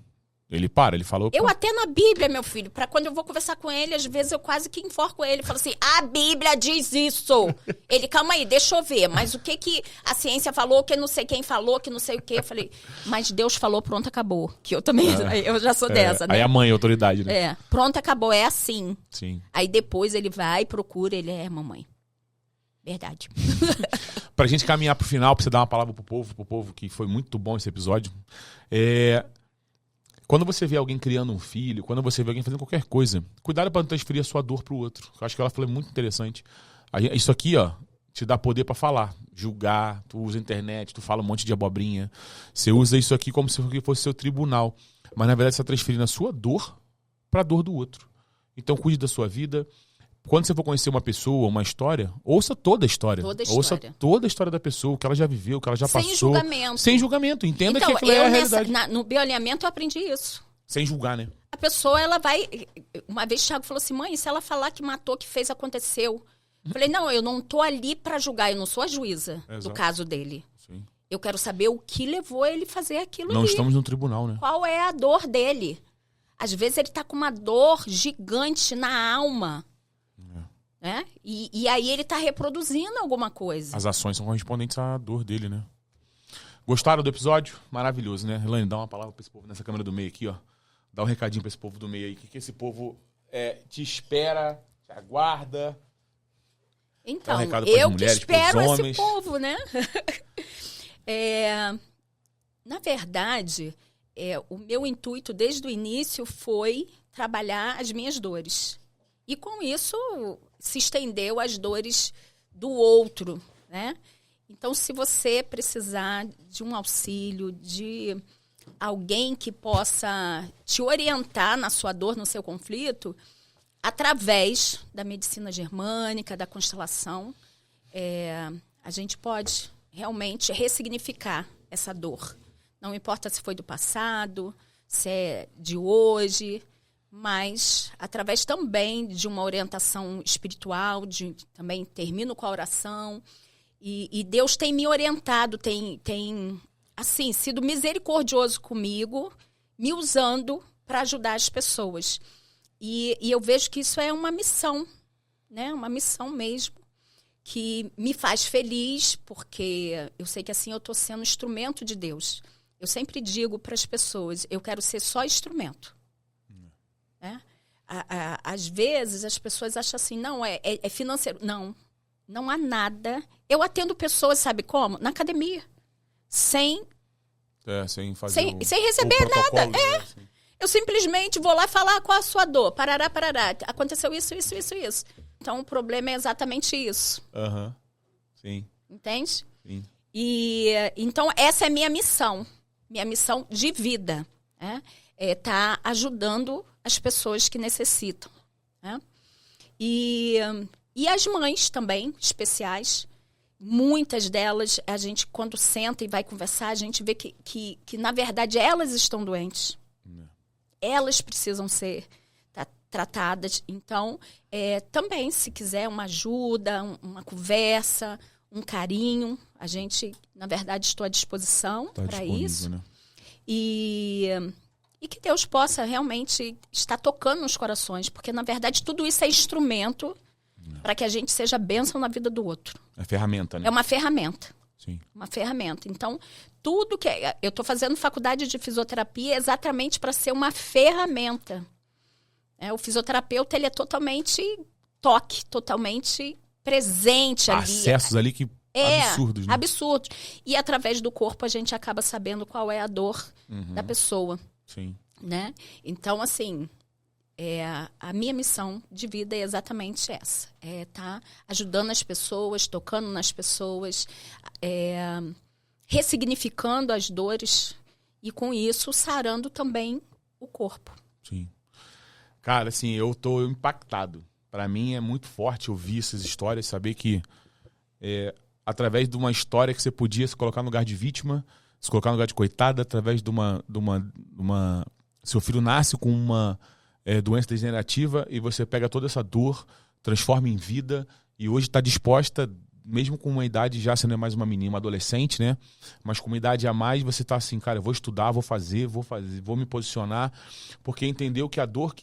Ele falou... Eu até na Bíblia, meu filho, pra quando eu vou conversar com ele, às vezes eu quase que enforco ele. Falo assim, a Bíblia diz isso. Ele, calma aí, deixa eu ver. Mas o que a ciência falou, que não sei quem falou, que não sei o quê. Eu falei, mas Deus falou, pronto, acabou. Que eu também, eu já sou dessa, né? Aí a mãe, a autoridade, né? Pronto, acabou, é assim. Sim. Aí depois ele vai, procura, ele mamãe. Verdade. Pra gente caminhar pro final, pra você dar uma palavra pro povo, que foi muito bom esse episódio. Quando você vê alguém criando um filho, quando você vê alguém fazendo qualquer coisa, cuidado para não transferir a sua dor pro outro. Eu acho que ela falou muito interessante. Isso aqui, te dá poder para falar, julgar, tu usa a internet, tu fala um monte de abobrinha. Você usa isso aqui como se fosse seu tribunal. Mas na verdade você está transferindo a sua dor para a dor do outro. Então cuide da sua vida. Quando você for conhecer uma pessoa, uma história, ouça toda a história. Ouça toda a história da pessoa, o que ela já viveu, o que ela já passou. Sem julgamento. Sem julgamento. Entenda que aquilo é a realidade. No bioalinhamento eu aprendi isso. Sem julgar, né? A pessoa, ela vai... Uma vez o Thiago falou assim, mãe, se ela falar que matou, que fez, aconteceu. Eu falei, não, eu não tô ali pra julgar, eu não sou a juíza do caso dele. Sim. Eu quero saber o que levou ele a fazer aquilo Não ali. estamos no tribunal, né? Qual é a dor dele? Às vezes ele está com uma dor gigante na alma. Né? E aí ele está reproduzindo alguma coisa. As ações são correspondentes à dor dele, né? Gostaram do episódio? Maravilhoso, né? Elaine, dá uma palavra pra esse povo nessa câmera do meio aqui, ó. Dá um recadinho pra esse povo do meio aí. O que esse povo te espera, te aguarda? Então, recado pras eu mulheres, que espero pros esse homens. povo, né? Na verdade, o meu intuito desde o início foi trabalhar as minhas dores. E com isso se estendeu as dores do outro, né? Então, se você precisar de um auxílio, de alguém que possa te orientar na sua dor, no seu conflito, através da medicina germânica, da constelação, a gente pode realmente ressignificar essa dor. Não importa se foi do passado, se é de hoje, mas através também de uma orientação espiritual, também termino com a oração. E Deus tem me orientado, tem assim, sido misericordioso comigo, me usando para ajudar as pessoas. E eu vejo que isso é uma missão, né? Uma missão mesmo, que me faz feliz, porque eu sei que assim eu estou sendo instrumento de Deus. Eu sempre digo para as pessoas, eu quero ser só instrumento. Né? Às vezes as pessoas acham assim, não, é financeiro. Não há nada. Eu atendo pessoas, sabe como? Na academia. Sem fazer sem receber nada. Assim. Eu simplesmente vou lá falar qual a sua dor. Parará. Aconteceu isso. Então, o problema é exatamente isso. Sim. Entende? Sim. Então, essa é a minha missão. Minha missão de vida. É estar ajudando as pessoas que necessitam. Né? E as mães também, especiais. Muitas delas, a gente, quando senta e vai conversar, a gente vê que na verdade, elas estão doentes. Elas precisam ser tratadas. Então, também, se quiser uma ajuda, uma conversa, um carinho, a gente, na verdade, estou à disposição para isso. Né? E que Deus possa realmente estar tocando nos corações, porque, na verdade, tudo isso é instrumento para que a gente seja bênção na vida do outro. É ferramenta, né? É uma ferramenta. Sim. Uma ferramenta. Então, tudo que... Eu estou fazendo faculdade de fisioterapia exatamente para ser uma ferramenta. O fisioterapeuta, ele é totalmente totalmente presente ali. Acessos ali que absurdos, né? Absurdos. E através do corpo a gente acaba sabendo qual é a dor da pessoa. Sim. Né? Então, assim... a minha missão de vida é exatamente essa. É estar ajudando as pessoas, tocando nas pessoas, ressignificando as dores e, com isso, sarando também o corpo. Sim. Cara, assim, eu tô impactado. Para mim é muito forte ouvir essas histórias, saber que através de uma história que você podia se colocar no lugar de vítima, se colocar no lugar de coitada, através de uma seu filho nasce com uma doença degenerativa e você pega toda essa dor, transforma em vida e hoje está disposta, mesmo com uma idade já, você não é mais uma menina, uma adolescente, né? Mas com uma idade a mais, você está assim, cara, eu vou estudar, vou me posicionar, porque entendeu que a dor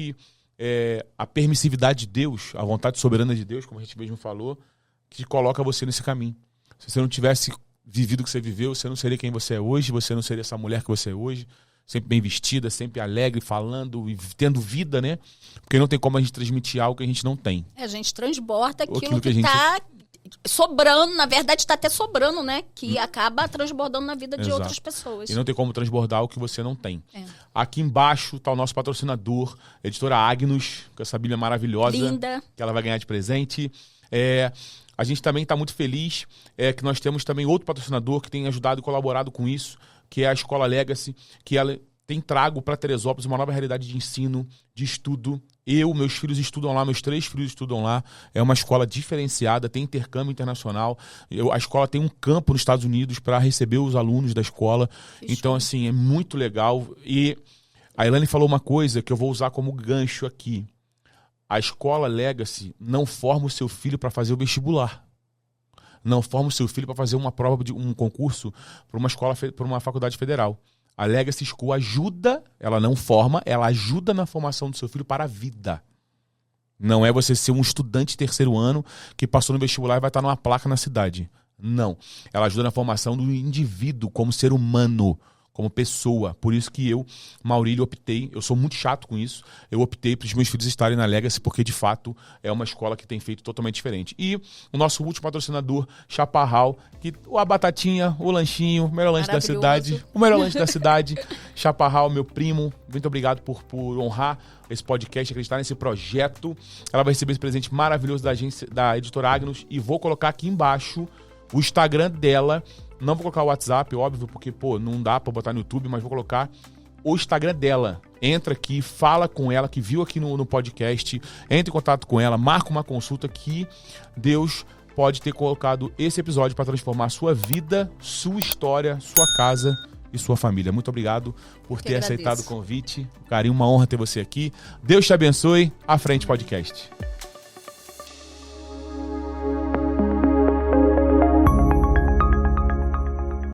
a permissividade de Deus, a vontade soberana de Deus, como a gente mesmo falou, que coloca você nesse caminho. Se você não tivesse vivido o que você viveu, você não seria quem você é hoje, você não seria essa mulher que você é hoje, sempre bem vestida, sempre alegre, falando e tendo vida, né? Porque não tem como a gente transmitir algo que a gente não tem. A gente transborda aquilo que está sobrando, na verdade está até sobrando, né? Que acaba transbordando na vida de outras pessoas. E não tem como transbordar o que você não tem. Aqui embaixo está o nosso patrocinador, a editora Agnus, com essa Bíblia maravilhosa. Linda. Que ela vai ganhar de presente. A gente também está muito feliz que nós temos também outro patrocinador que tem ajudado e colaborado com isso, que é a Escola Legacy, que ela tem trago para Teresópolis uma nova realidade de ensino, de estudo. Meus filhos estudam lá, meus 3 filhos estudam lá. É uma escola diferenciada, tem intercâmbio internacional. A escola tem um campo nos Estados Unidos para receber os alunos da escola. Então, assim, é muito legal. E a Elaine falou uma coisa que eu vou usar como gancho aqui. A Escola Legacy não forma o seu filho para fazer o vestibular. Não forma o seu filho para fazer uma prova de um concurso para uma escola, para uma faculdade federal. A Legacy School ajuda, ela não forma, ela ajuda na formação do seu filho para a vida. Não é você ser um estudante de terceiro ano que passou no vestibular e vai estar numa placa na cidade. Não. Ela ajuda na formação do indivíduo como ser humano, como pessoa. Por isso que eu, Maurílio, optei, eu sou muito chato com isso, eu optei para os meus filhos estarem na Legacy, porque de fato é uma escola que tem feito totalmente diferente. E o nosso último patrocinador, Chaparral, que a batatinha, o lanchinho, o melhor lanche da cidade, Chaparral, meu primo, muito obrigado por honrar esse podcast, acreditar nesse projeto. Ela vai receber esse presente maravilhoso da editora Agnus, e vou colocar aqui embaixo o Instagram dela. Não vou colocar o WhatsApp, óbvio, porque, não dá pra botar no YouTube, mas vou colocar o Instagram dela. Entra aqui, fala com ela, que viu aqui no podcast, entre em contato com ela, marca uma consulta, que Deus pode ter colocado esse episódio para transformar a sua vida, sua história, sua casa e sua família. Muito obrigado por ter aceitado o convite. Carinho, uma honra ter você aqui. Deus te abençoe. À frente, podcast.